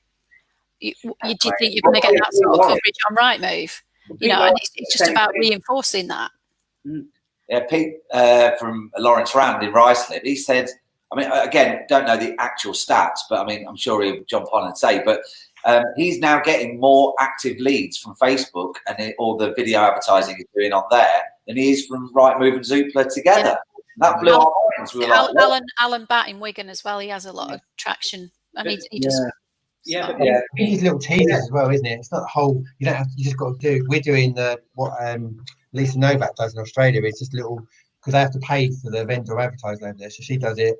Do you think you're going to get that sort of coverage on Rightmove? And it's just about reinforcing that. Yeah, Pete from Lawrence Rand in Ruislip, he said, I mean, again, don't know the actual stats, but I mean, I'm sure he'll jump on and say, but he's now getting more active leads from Facebook and all the video advertising he's doing on there than he is from Rightmove and Zoopla together. Yeah. That blew our minds. We were Alan Batt in Wigan as well. He has a lot of traction, and he just. Yeah, these little teasers as well, isn't it? It's not the whole. You don't have. You just got to do. We're doing what Lisa Novak does in Australia. It's just little, because they have to pay for the vendor advertising over there, so she does it.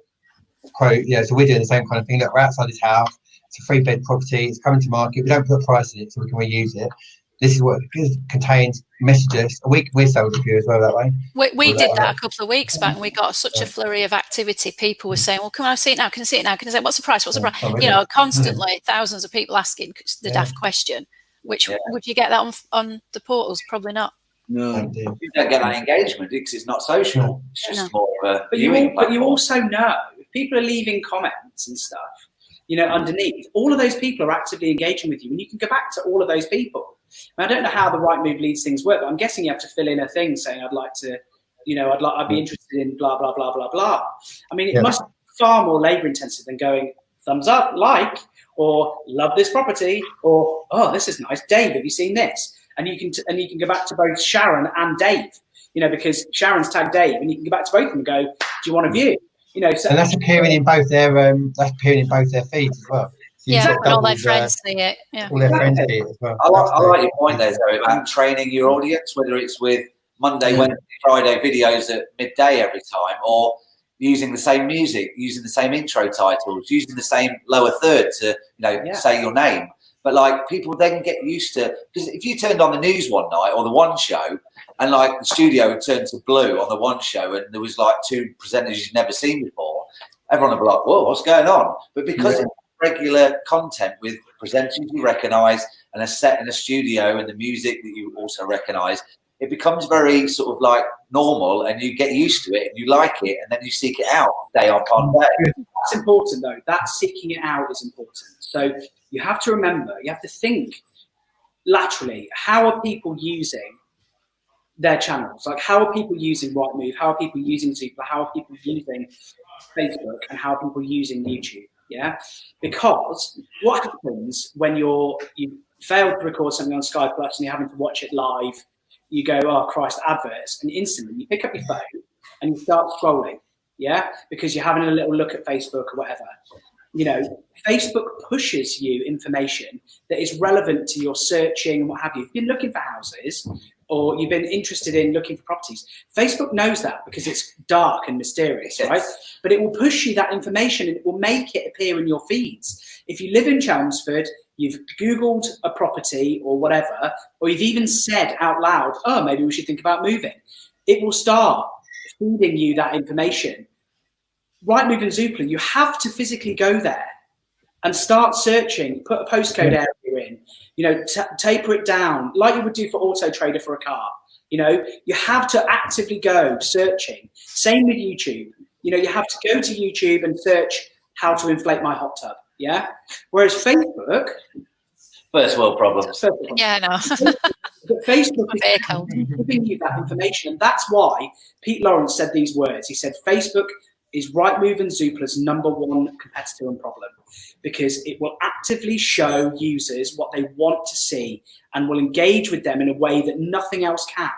Quote, so we're doing the same kind of thing. Look, we're outside this house. It's a 3-bed property. It's coming to market. We don't put a price in it, so we can reuse it. This is what it contains messages. We're sold to you as well that way. We did that a couple of weeks back, and we got such a flurry of activity. People were saying, well, can I see it now? Can I see it now? Can I say, what's the price? What's the price? Constantly thousands of people asking the daft question, which would you get that on the portals? Probably not. No, you don't get that engagement because it's not social. It's just more of a viewing. But you also know if people are leaving comments and stuff, you know, underneath, all of those people are actively engaging with you, and you can go back to all of those people. And I don't know how the right move leads things work, but I'm guessing you have to fill in a thing saying I'd like to, you know, I'd be interested in blah blah blah blah blah. I mean, it must be far more labor intensive than going thumbs up, like, or love this property, or oh, this is nice, Dave, have you seen this? And you can go back to both Sharon and Dave, you know, because Sharon's tagged Dave, and you can go back to both of them and go, do you want to view? You know, so, and that's appearing in both their feeds as well. So and all their friends see it. Yeah, all their friends see it as well. I like your point there, Zoe, about training your audience, whether it's with Monday, Wednesday, Friday videos at midday every time, or using the same music, using the same intro titles, using the same lower third to say your name. But like people then get used to, because if you turned on the news one night or the one show and like the studio had turned to blue on the one show and there was like two presenters you'd never seen before, everyone would be like, whoa, what's going on? But because it's regular content with presenters you recognise and a set in a studio and the music that you also recognise, it becomes very sort of like normal and you get used to it and you like it and then you seek it out day upon day. That's important though. That seeking it out is important. So you have to remember, you have to think laterally, how are people using their channels? Like how are people using Rightmove? How are people using Supplier? How are people using Facebook? And how are people using YouTube? Yeah, because what happens when you failed to record something on Sky Plus and you're having to watch it live, you go, oh Christ, adverts, and instantly you pick up your phone and you start scrolling, yeah, because you're having a little look at Facebook or whatever. You know, Facebook pushes you information that is relevant to your searching and what have you. If you've been looking for houses or you've been interested in looking for properties, Facebook knows that because it's dark and mysterious, right? But it will push you that information and it will make it appear in your feeds. If you live in Chelmsford, you've Googled a property or whatever, or you've even said out loud, oh, maybe we should think about moving, it will start feeding you that information. Rightmove and Zoopla, you have to physically go there and start searching, put a postcode area in, you know, taper it down like you would do for Auto Trader for a car. You know, you have to actively go searching. Same with YouTube. You know, you have to go to YouTube and search how to inflate my hot tub. Yeah. Whereas Facebook, first world problems. Yeah, I know. But Facebook is giving you that information, and that's why Pete Lawrence said these words. He said, Facebook is Rightmove and Zoopla's #1 competitor and problem, because it will actively show users what they want to see and will engage with them in a way that nothing else can,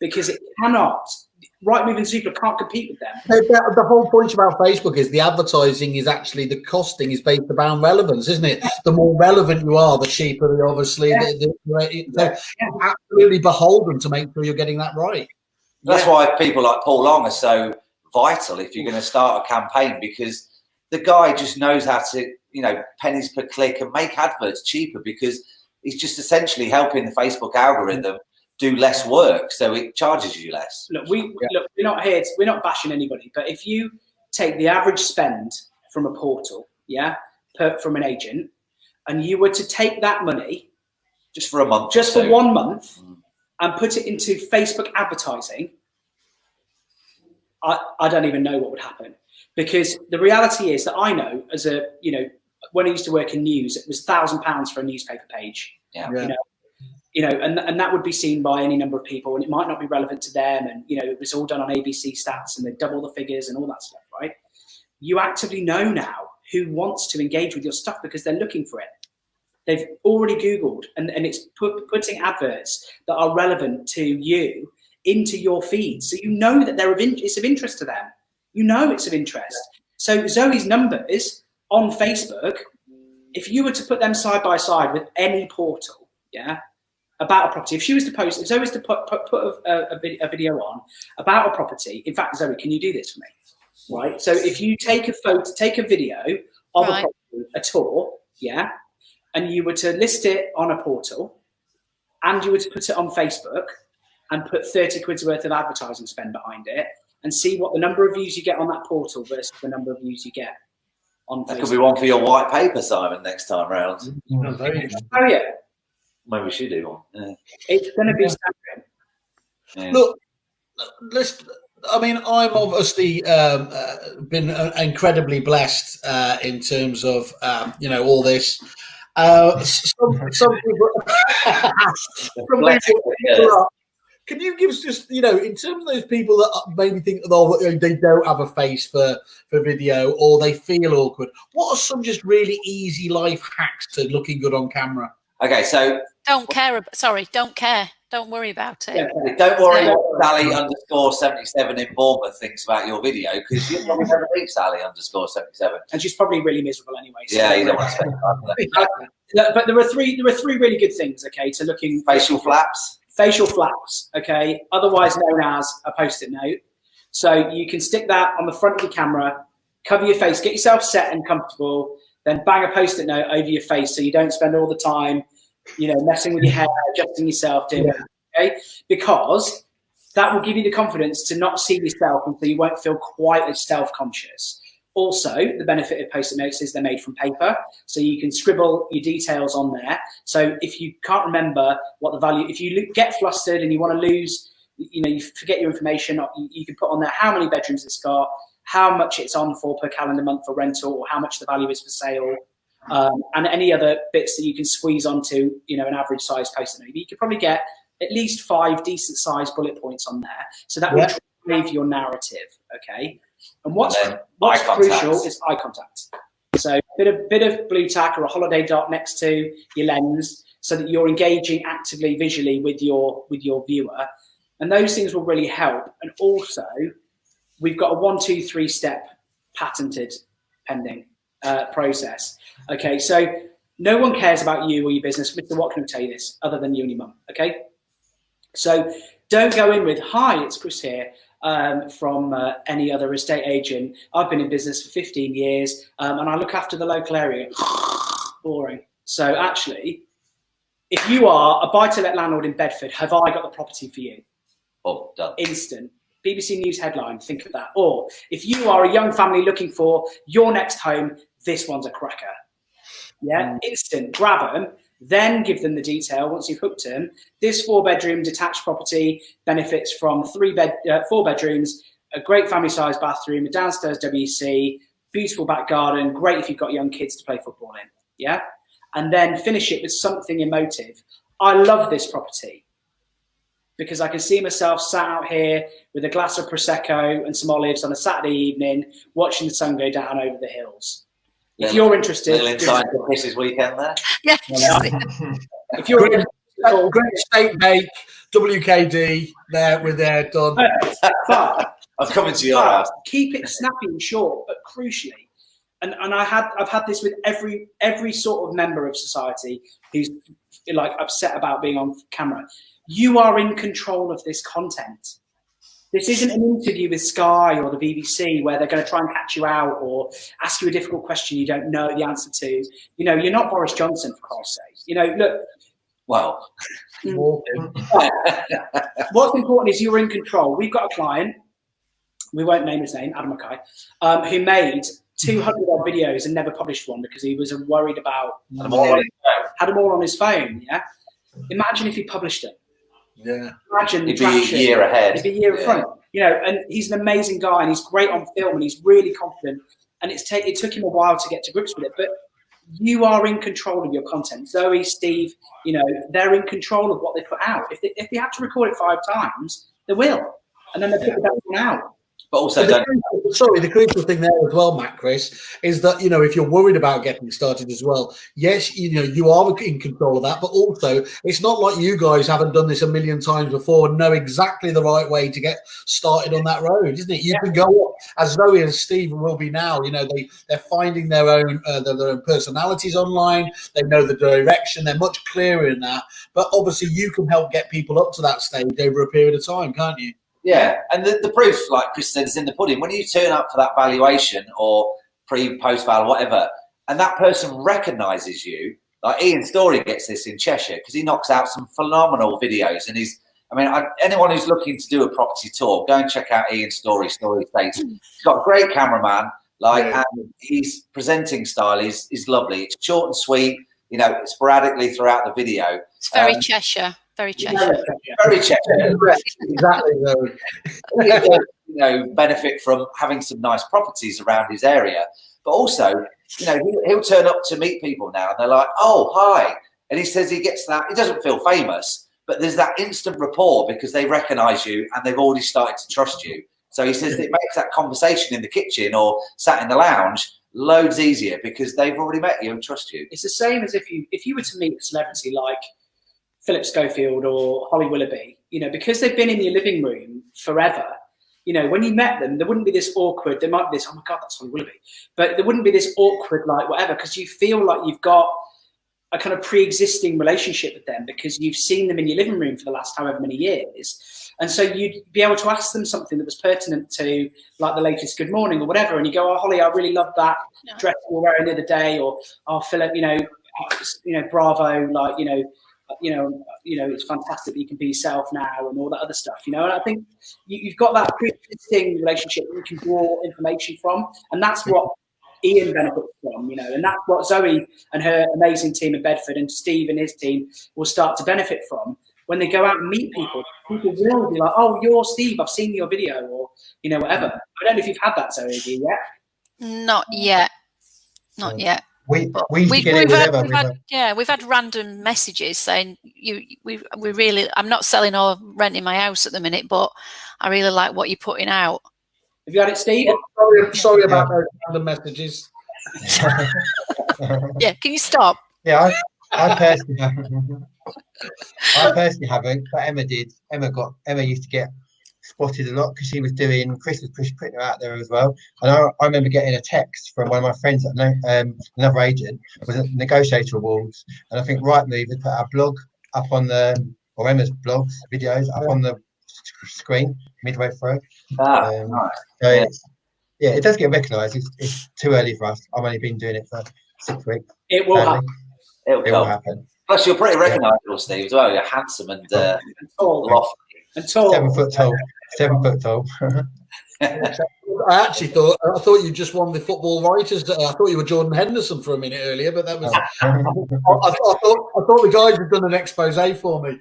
because it cannot. Rightmove and Zoopla can't compete with them. The whole point about Facebook is the advertising is actually, the costing is based around relevance, isn't it? The more relevant you are, the cheaper they're obviously. They're absolutely beholden to make sure you're getting that right. That's why people like Paul Long are so vital if you're going to start a campaign, because the guy just knows how to, you know, pennies per click and make adverts cheaper, because he's just essentially helping the Facebook algorithm do less work, so it charges you less. Look, we're not here. We're not bashing anybody, but if you take the average spend from a portal, from an agent, and you were to take that money just for a month, just for 1 month, and put it into Facebook advertising, I don't even know what would happen, because the reality is that I know, as a, you know, when I used to work in news, it was £1,000 for a newspaper page. You know, and that would be seen by any number of people, and it might not be relevant to them. And, you know, it was all done on ABC stats and they double the figures and all that stuff, right? You actively know now who wants to engage with your stuff because they're looking for it. They've already Googled, and it's putting adverts that are relevant to you into your feed. So you know that it's of interest to them. You know it's of interest. So Zoe's numbers on Facebook, if you were to put them side by side with any portal, about a property, if Zoe was to put a video on about a property, in fact, Zoe, can you do this for me? Right. So if you take a video of a property, a tour, and you were to list it on a portal, and you were to put it on Facebook and put 30 quid's worth of advertising spend behind it, and see what the number of views you get on that portal versus the number of views you get on Facebook. That could be one for your white paper, Simon, next time round. Oh yeah. Maybe we should do one. It's going to be staggering. Yeah. Look, I mean, I'm obviously been incredibly blessed in terms of all this. Some people, can you give us just, in terms of those people that maybe think they don't have a face for video, or they feel awkward, what are some just really easy life hacks to looking good on camera? Okay, so don't care. Don't worry about it. Yeah, don't worry what Sally_77 in Bournemouth thinks about your video, because you'll probably never meet Sally_77, and she's probably really miserable anyway. So yeah, you don't want to spend time. But there were three really good things. Okay, to looking Facial flaps. Okay, otherwise known as a post-it note. So you can stick that on the front of your camera, cover your face, get yourself set and comfortable, then bang a post-it note over your face so you don't spend all the time, messing with your hair, adjusting yourself, doing okay? Because that will give you the confidence to not see yourself, and so you won't feel quite as self-conscious. Also, the benefit of post-it notes is they're made from paper, so you can scribble your details on there. So if you can't remember what the value, if you get flustered and you want to lose, you forget your information, you can put on there how many bedrooms it's got, how much it's on for per calendar month for rental, or how much the value is for sale, and any other bits that you can squeeze onto, an average size post-it note. You could probably get at least 5 decent sized bullet points on there. So that will drive your narrative, okay? And what's crucial is eye contact. So a bit of blue tack or a holiday dot next to your lens, so that you're engaging actively visually with your viewer, and those things will really help. And also, we've got a 1, 2, 3 step patented pending process. Okay, so no one cares about you or your business. Mr. What can I tell you this other than you and your mum? Okay, so don't go in with, "Hi, it's Chris here from any other estate agent. I've been in business for 15 years and I look after the local area." Boring. So actually, if you are a buy-to-let landlord in Bedford, have I got the property for you? Oh, done. Instant. BBC News headline, think of that. Or if you are a young family looking for your next home, this one's a cracker. Yeah, instant. Grab them, then give them the detail once you've hooked them. This 4-bedroom detached property benefits from 4 bedrooms, a great family-sized bathroom, a downstairs WC, beautiful back garden, great if you've got young kids to play football in. Yeah, and then finish it with something emotive. I love this property because I can see myself sat out here with a glass of Prosecco and some olives on a Saturday evening, watching the sun go down over the hills. If you're interested, little inside for Chris's weekend there. Yeah. If you're great steak bake, WKD there done. But I'm coming to your house. Keep it snappy and short, but crucially, and I've had this with every sort of member of society who's like upset about being on camera. You are in control of this content. This isn't an interview with Sky or the BBC where they're going to try and catch you out or ask you a difficult question you don't know the answer to. You're not Boris Johnson, for Christ's sake. Look. Well, what's important is you're in control. We've got a client, we won't name his name, Adam Mackay, who made 200 odd videos and never published one because he was worried about had them all on his phone. Yeah, imagine if he published it. Yeah, imagine he'd be a year ahead. He'd be a year in front. And he's an amazing guy, and he's great on film, and he's really confident. And it took him a while to get to grips with it, but you are in control of your content. Zoe, Steve, they're in control of what they put out. If they have to record it 5 times, they will, and then they put that one out. But also, the crucial thing there as well, Matt, Chris, is that if you're worried about getting started as well, yes, you are in control of that, but also it's not like you guys haven't done this a million times before and know exactly the right way to get started on that road, isn't it? You can go up, as Zoe and Stephen will be now. They're finding their own personalities online. They know the direction. They're much clearer in that. But obviously, you can help get people up to that stage over a period of time, can't you? Yeah, and the proof, like Chris said, is in the pudding. When you turn up for that valuation or post-val, whatever, and that person recognises you, like Ian Story gets this in Cheshire because he knocks out some phenomenal videos. And anyone who's looking to do a property tour, go and check out Ian Story Estates. He's got a great cameraman, and his presenting style is lovely. It's short and sweet, sporadically throughout the video. It's very Cheshire. Very Cheshire. Very Cheshire. Exactly. You know, benefit from having some nice properties around his area, but also, you know, he'll turn up to meet people now, and they're like, "Oh, hi," and he says he gets that. He doesn't feel famous, but there's that instant rapport because they recognise you and they've already started to trust you. So he says it makes that conversation in the kitchen or sat in the lounge loads easier because they've already met you and trust you. It's the same as if you were to meet a celebrity like Philip Schofield or Holly Willoughby, you know, because they've been in your living room forever. You know, when you met them, there wouldn't be this awkward. There might be this, oh my God, that's Holly Willoughby, but there wouldn't be this awkward like whatever, because you feel like you've got a kind of pre-existing relationship with them because you've seen them in your living room for the last however many years. And so you'd be able to ask them something that was pertinent to like the latest Good Morning or whatever. And you go, oh, Holly, I really love that dress you were wearing the other day. Or, oh, Philip, you know, bravo. Like, it's fantastic that you can be yourself now and all that other stuff, you know. And I think you've got that pre-existing relationship that you can draw information from. And that's what Ian benefits from, you know, and that's what Zoe and her amazing team in Bedford and Steve and his team will start to benefit from when they go out and meet people. People will be like, oh, you're Steve, I've seen your video, or, you know, whatever. I don't know if you've had that, Zoe, yet. Not yet. Not yet. We've had random messages saying we really, I'm not selling or renting my house at the minute, but I really like what you're putting out. Have you had it, Steve? Sorry about those random messages. Yeah, can you stop? Yeah, I personally haven't, but Emma did. Emma used to get spotted a lot because she was doing Christmas push, putting her out there as well. And I remember getting a text from one of my friends at another agent was at Negotiator Awards, and I think Rightmove had put our blog up on or Emma's blogs videos up on the screen midway through. Nice. So it does get recognised. It's too early for us. I've only been doing it for 6 weeks. It will happen. It will happen. Plus, you're pretty recognisable, Steve, as well. You're handsome and tall. 7 foot tall. 7 foot tall. I thought you just won the football writers. I thought you were Jordan Henderson for a minute earlier, but that was. I thought the guys had done an expose for me.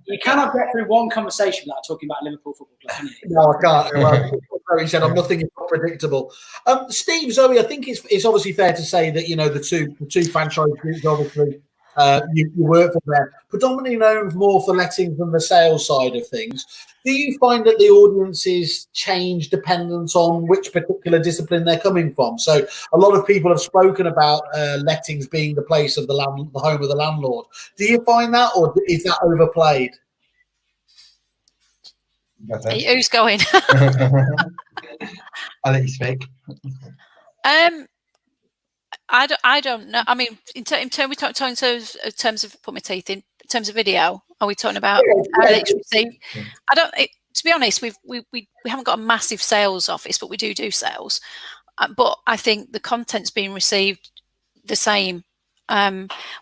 You cannot get through one conversation without talking about Liverpool Football Club, can you? No, I can't. Well, he said, "I'm nothing predictable." Steve, Zoe, I think it's obviously fair to say that, you know, the two franchise groups, obviously. You work for them, predominantly known more for lettings than the sales side of things. Do you find that the audiences change dependent on which particular discipline they're coming from? So a lot of people have spoken about lettings being the place of the home of the landlord. Do you find that, or is that overplayed? Who's going? I'll let you speak. I don't know. I mean, in terms of put my teeth in terms of video, are we talking about how it's received? To be honest, we haven't got a massive sales office, but we do sales. But I think the content's being received the same.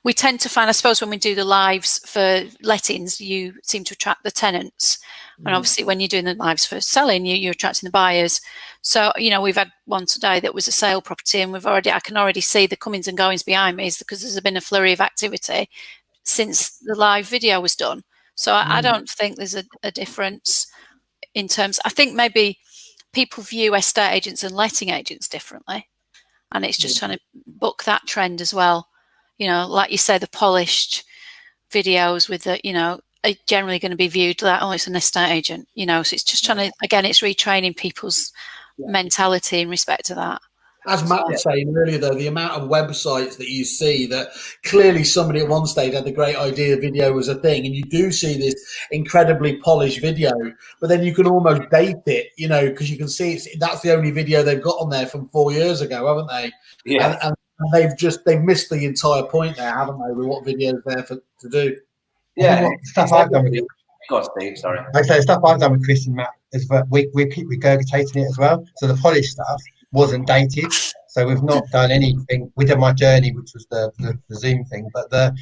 We tend to find, I suppose, when we do the lives for lettings, you seem to attract the tenants. And obviously when you're doing the lives for selling, you're attracting the buyers. So, you know, we've had one today that was a sale property, and I can already see the comings and goings behind me, because there's been a flurry of activity since the live video was done. So I don't think there's a difference in terms. I think maybe people view estate agents and letting agents differently. And it's just trying to book that trend as well. You know, like you say, the polished videos with the, you know, are generally going to be viewed like, oh, it's an estate agent, you know. So it's just trying to, again, it's retraining people's mentality in respect to that. As Matt was saying earlier, though, the amount of websites that you see that clearly somebody at one stage had the great idea video was a thing, and you do see this incredibly polished video, but then you can almost date it, you know, because you can see that's the only video they've got on there from 4 years ago, haven't they? Yeah. And they've missed the entire point there, haven't they, with what video's there to do. Yeah. Stuff I've done with Go on, Steve, sorry. Like I say, the stuff I've done with Chris and Matt is that we keep regurgitating it as well. So the polished stuff wasn't dated. So we've not done anything. We did my journey, which was the Zoom thing, but the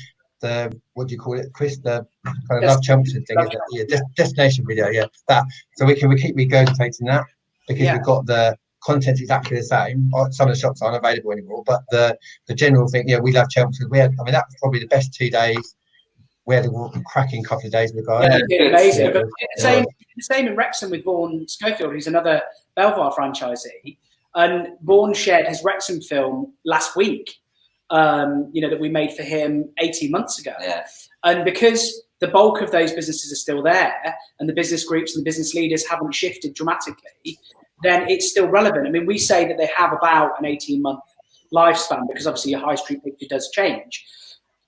what do you call it, Chris? The kind of Love Champion thing, isn't it? Yeah, destination video, yeah. That. So we keep regurgitating that because we've got the content exactly the same. Some of the shops aren't available anymore, but the general thing, we love Chelmsford. That was probably the best 2 days we had a cracking couple of days with the guys. Yeah, amazing. Yeah, But the same in Wrexham with Vaughan Schofield, who's another Belvoir franchisee. And Vaughan shared his Wrexham film last week, that we made for him 18 months ago. Yeah. And because the bulk of those businesses are still there and the business groups and the business leaders haven't shifted dramatically, then it's still relevant. I mean, we say that they have about an 18-month lifespan because obviously your high street picture does change.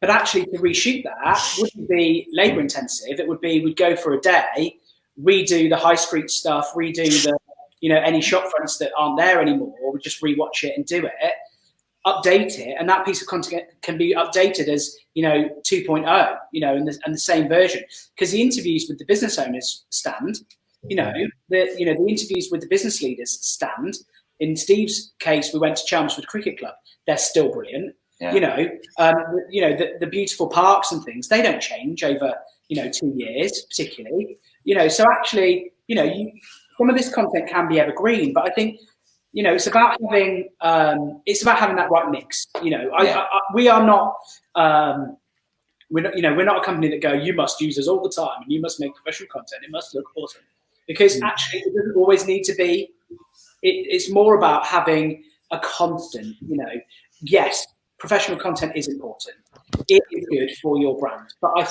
But actually to reshoot that wouldn't be labour intensive. It would be, we'd go for a day, redo the high street stuff, redo the, any shop fronts that aren't there anymore. We'd just rewatch it and do it, update it. And that piece of content can be updated as, 2.0, and the same version. Because the interviews with the business owners stand, the interviews with the business leaders stand. In Steve's case, we went to Chelmsford Cricket Club. They're still brilliant. Yeah. The beautiful parks and things, they don't change over, 2 years, particularly. So actually, some of this content can be evergreen, but I think, it's about having that right mix. We are not, we're not a company that go, you must use us all the time and you must make professional content. It must look awesome, because actually it doesn't always need to be. It's more about having a constant, yes, professional content is important. It is good for your brand, but I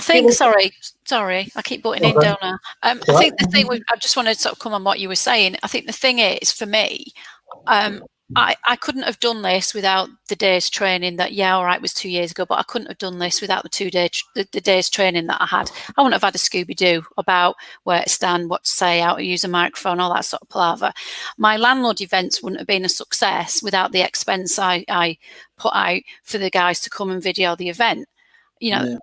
think sorry, I keep butting in, don't I? I think the thing, I just want to sort of come on what you were saying. I think the thing is, for me, I couldn't have done this without the day's training that, all right, was 2 years ago, but I couldn't have done this without the day's training that I had. I wouldn't have had a Scooby-Doo about where to stand, what to say, how to use a microphone, all that sort of palaver. My landlord events wouldn't have been a success without the expense I put out for the guys to come and video the event. And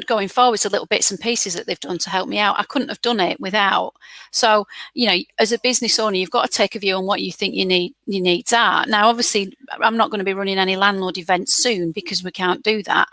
going forwards, the little bits and pieces that they've done to help me out, I couldn't have done it without. So, as a business owner, you've got to take a view on what you think your needs are. Now, obviously, I'm not going to be running any landlord events soon because we can't do that.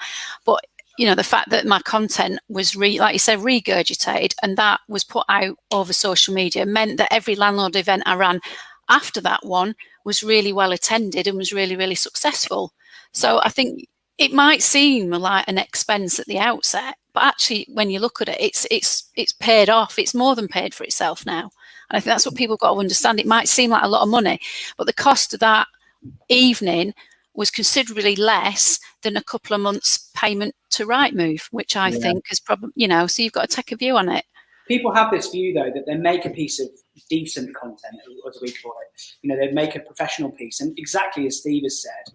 But, the fact that my content was, like you said, regurgitated, and that was put out over social media meant that every landlord event I ran after that one was really well attended and was really, really successful. So I think it might seem like an expense at the outset, but actually, when you look at it, it's paid off. It's more than paid for itself now, and I think that's what people got to understand. It might seem like a lot of money, but the cost of that evening was considerably less than a couple of months' payment to Rightmove, which I think is probably, so you've got to take a view on it. People have this view, though, that they make a piece of decent content, as we call it. They make a professional piece, and exactly as Steve has said.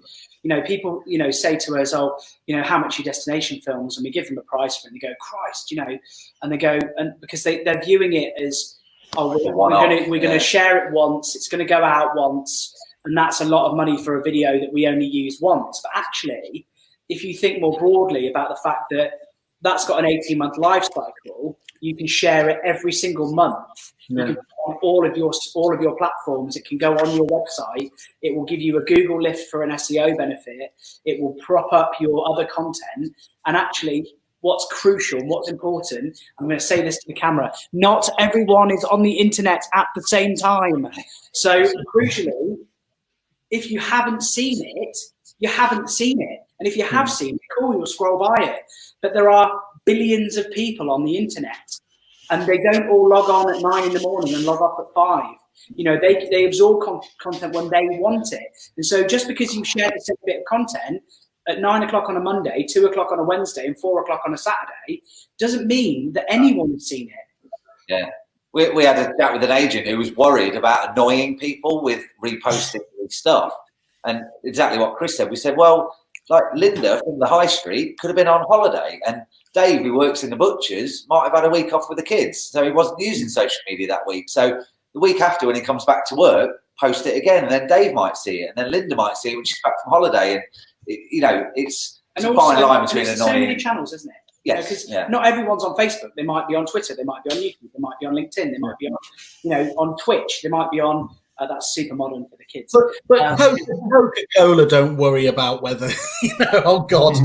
People, say to us, how much are your destination films? And we give them a price for it, and they go, Christ, and they go, and because they're viewing it as, we're going to share it once, it's going to go out once, and that's a lot of money for a video that we only use once. But actually, if you think more broadly about the fact that that's got an 18-month life cycle, you can share it every single month. You can on all of your platforms. It can go on your website. It will give you a Google lift for an SEO benefit. It will prop up your other content. And actually, what's crucial, what's important, I'm going to say this to the camera, not everyone is on the internet at the same time. So crucially, if you haven't seen it, you haven't seen it. And if you have seen it, cool, you'll scroll by it. But there are billions of people on the internet, and they don't all log on at 9 in the morning and log off at 5. They absorb content when they want it. And so just because you share the same bit of content at 9 o'clock on a Monday, 2 o'clock on a Wednesday, and 4 o'clock on a Saturday, doesn't mean that anyone has seen it. Yeah. We had a chat with an agent who was worried about annoying people with reposting stuff. And exactly what Chris said. We said, well, like Linda from the high street could have been on holiday, and Dave, who works in the butchers, might have had a week off with the kids, so he wasn't using social media that week. So the week after, when he comes back to work, post it again, and then Dave might see it, and then Linda might see it when she's back from holiday. And it's a fine line between annoying. So many channels, isn't it? Yes. Because not everyone's on Facebook. They might be on Twitter. They might be on YouTube. They might be on LinkedIn. They might be on, on Twitch. They might be on. That's super modern for the kids. But Coca-Cola don't worry about whether, oh God,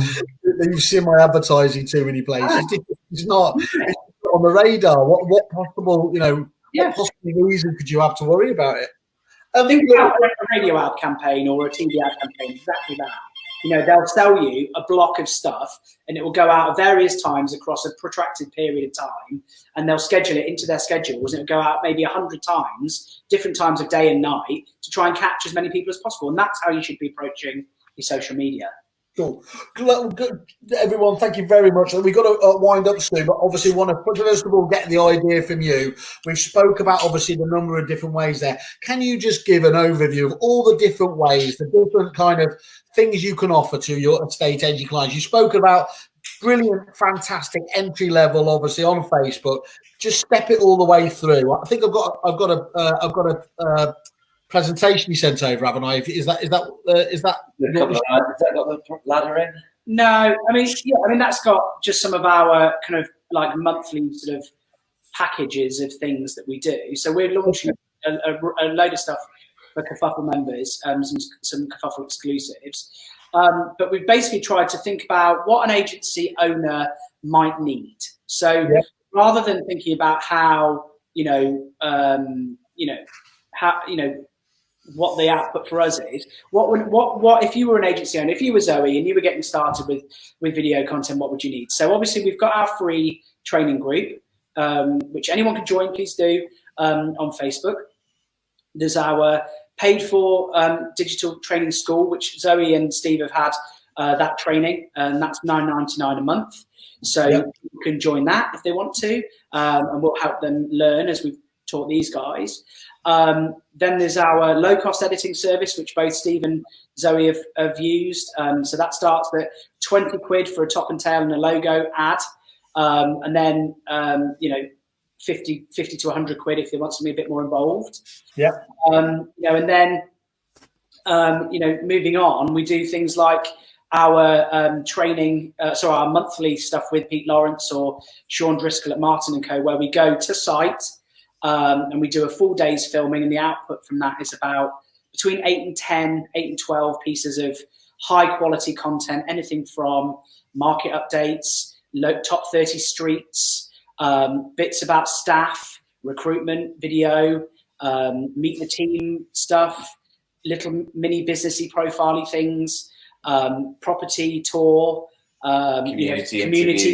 you've seen my advertising too many places. It's not on the radar. What possible, what possible reason could you have to worry about it? Think about a radio ad campaign or a TV ad campaign, exactly that. You know, they'll sell you a block of stuff and it will go out at various times across a protracted period of time, and they'll schedule it into their schedules, and it'll go out maybe 100 times, different times of day and night, to try and catch as many people as possible. And that's how you should be approaching your social media. Cool. Good. Everyone, thank you very much. We've got to wind up soon, but obviously want to first of all get the idea from you. We've spoke about obviously the number of different ways there. Can you just give an overview of all the different ways, the different kind of things you can offer to your estate agent clients? You spoke about brilliant, fantastic entry level, obviously on Facebook. Just step it all the way through. I think I've got a presentation you sent over, haven't I? Is that a couple of, has that got the ladder in? No, I mean, yeah, I mean that's got just some of our kind of like monthly sort of packages of things that we do. So we're launching a load of stuff for Kerfuffle members, some Kerfuffle exclusives. But we've basically tried to think about what an agency owner might need. So rather than thinking about how what the output for us is, what if you were an agency owner, if you were Zoe and you were getting started with video content, what would you need? So obviously we've got our free training group, which anyone can join, please do, on Facebook. There's our paid for digital training school, which Zoe and Steve have had that training, and that's $9.99 a month. So you can join that if they want to, and we'll help them learn as we've taught these guys. Then there's our low-cost editing service, which both Steve and Zoe have used. So that starts at 20 quid for a top and tail and a logo ad, and then 50 to 100 quid if they want something a bit more involved. And then moving on, we do things like our training, our monthly stuff with Pete Lawrence or Sean Driscoll at Martin & Co, where we go to site. And we do a full day's filming, and the output from that is about between 8 and 12 pieces of high quality content, anything from market updates, top 30 streets, bits about staff, recruitment video, meet the team stuff, little mini businessy profile-y things, property tour, community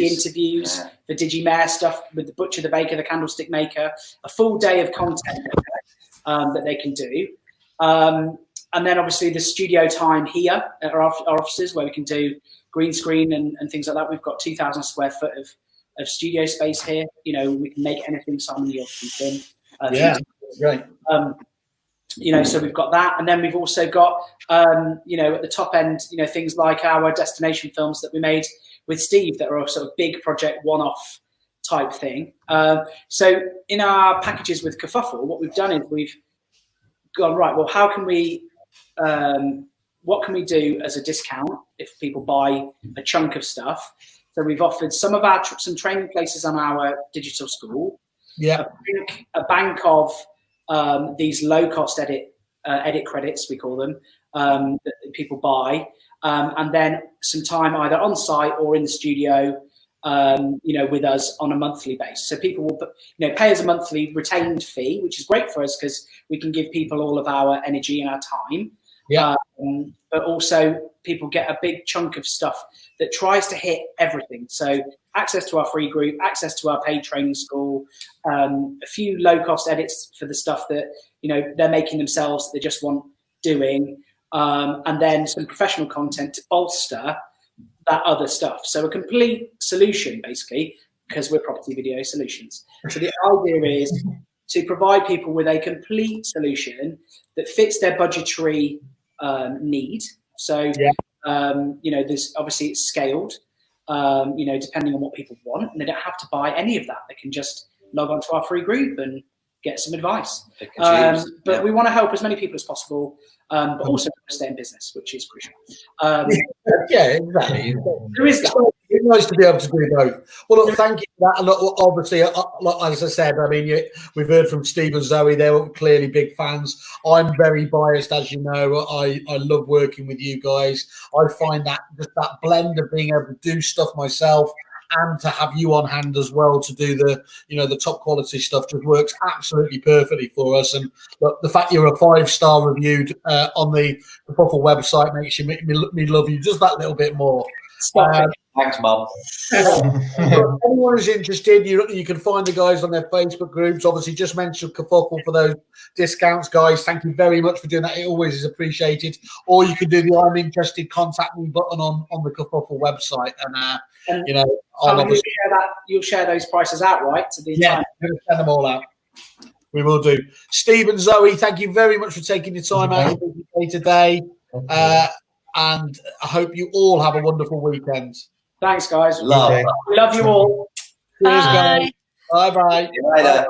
interviews, the Digimare stuff with the butcher, the baker, the candlestick maker, a full day of content that they can do. And then obviously the studio time here at our offices, where we can do green screen and things like that. We've got 2,000 square foot of studio space here. We can make anything Simon you're thinking. Great. So we've got that, and then we've also got, at the top end, things like our destination films that we made with Steve that are a sort of big project, one-off type thing. So in our packages with Kerfuffle, what we've done is we've gone, right, well, how can we, what can we do as a discount if people buy a chunk of stuff? So we've offered some training places on our digital school. A bank of these low-cost edit credits, we call them, that people buy, and then some time either on site or in the studio, with us on a monthly basis. So people will, pay us a monthly retained fee, which is great for us because we can give people all of our energy and our time. But also people get a big chunk of stuff that tries to hit everything. So access to our free group, access to our paid training school, a few low-cost edits for the stuff that they're making themselves, they just want doing, and then some professional content to bolster that other stuff. So a complete solution, basically, because we're Property Video Solutions. So the idea is to provide people with a complete solution that fits their budgetary need. So there's obviously it's scaled, depending on what people want, and they don't have to buy any of that. They can just log on to our free group and get some advice. But we want to help as many people as possible, but also stay in business, which is crucial. Exactly. There is that. It's nice to be able to do both. Well, look, thank you for that. And look, obviously, as I said, I mean, we've heard from Steve and Zoe. They were clearly big fans. I'm very biased, as you know. I love working with you guys. I find that just that blend of being able to do stuff myself and to have you on hand as well to do the, you know, the top quality stuff just works absolutely perfectly for us. And look, the fact you're a 5-star reviewed on the Kerfuffle website makes me love you just that little bit more. Thanks, Mum. Anyone who's interested, you can find the guys on their Facebook groups. Obviously, just mention Kerfuffle for those discounts, guys. Thank you very much for doing that. It always is appreciated. Or you can do the I'm interested, contact me button on the Kerfuffle website, and you know, you'll share those prices out, right? To the yeah, we're going to send them all out. We will do. Steve and Zoe, thank you very much for taking your time out of your day today. And I hope you all have a wonderful weekend. Thanks, guys. Love. We love you all. Cheers, guys. Bye-bye. See you later.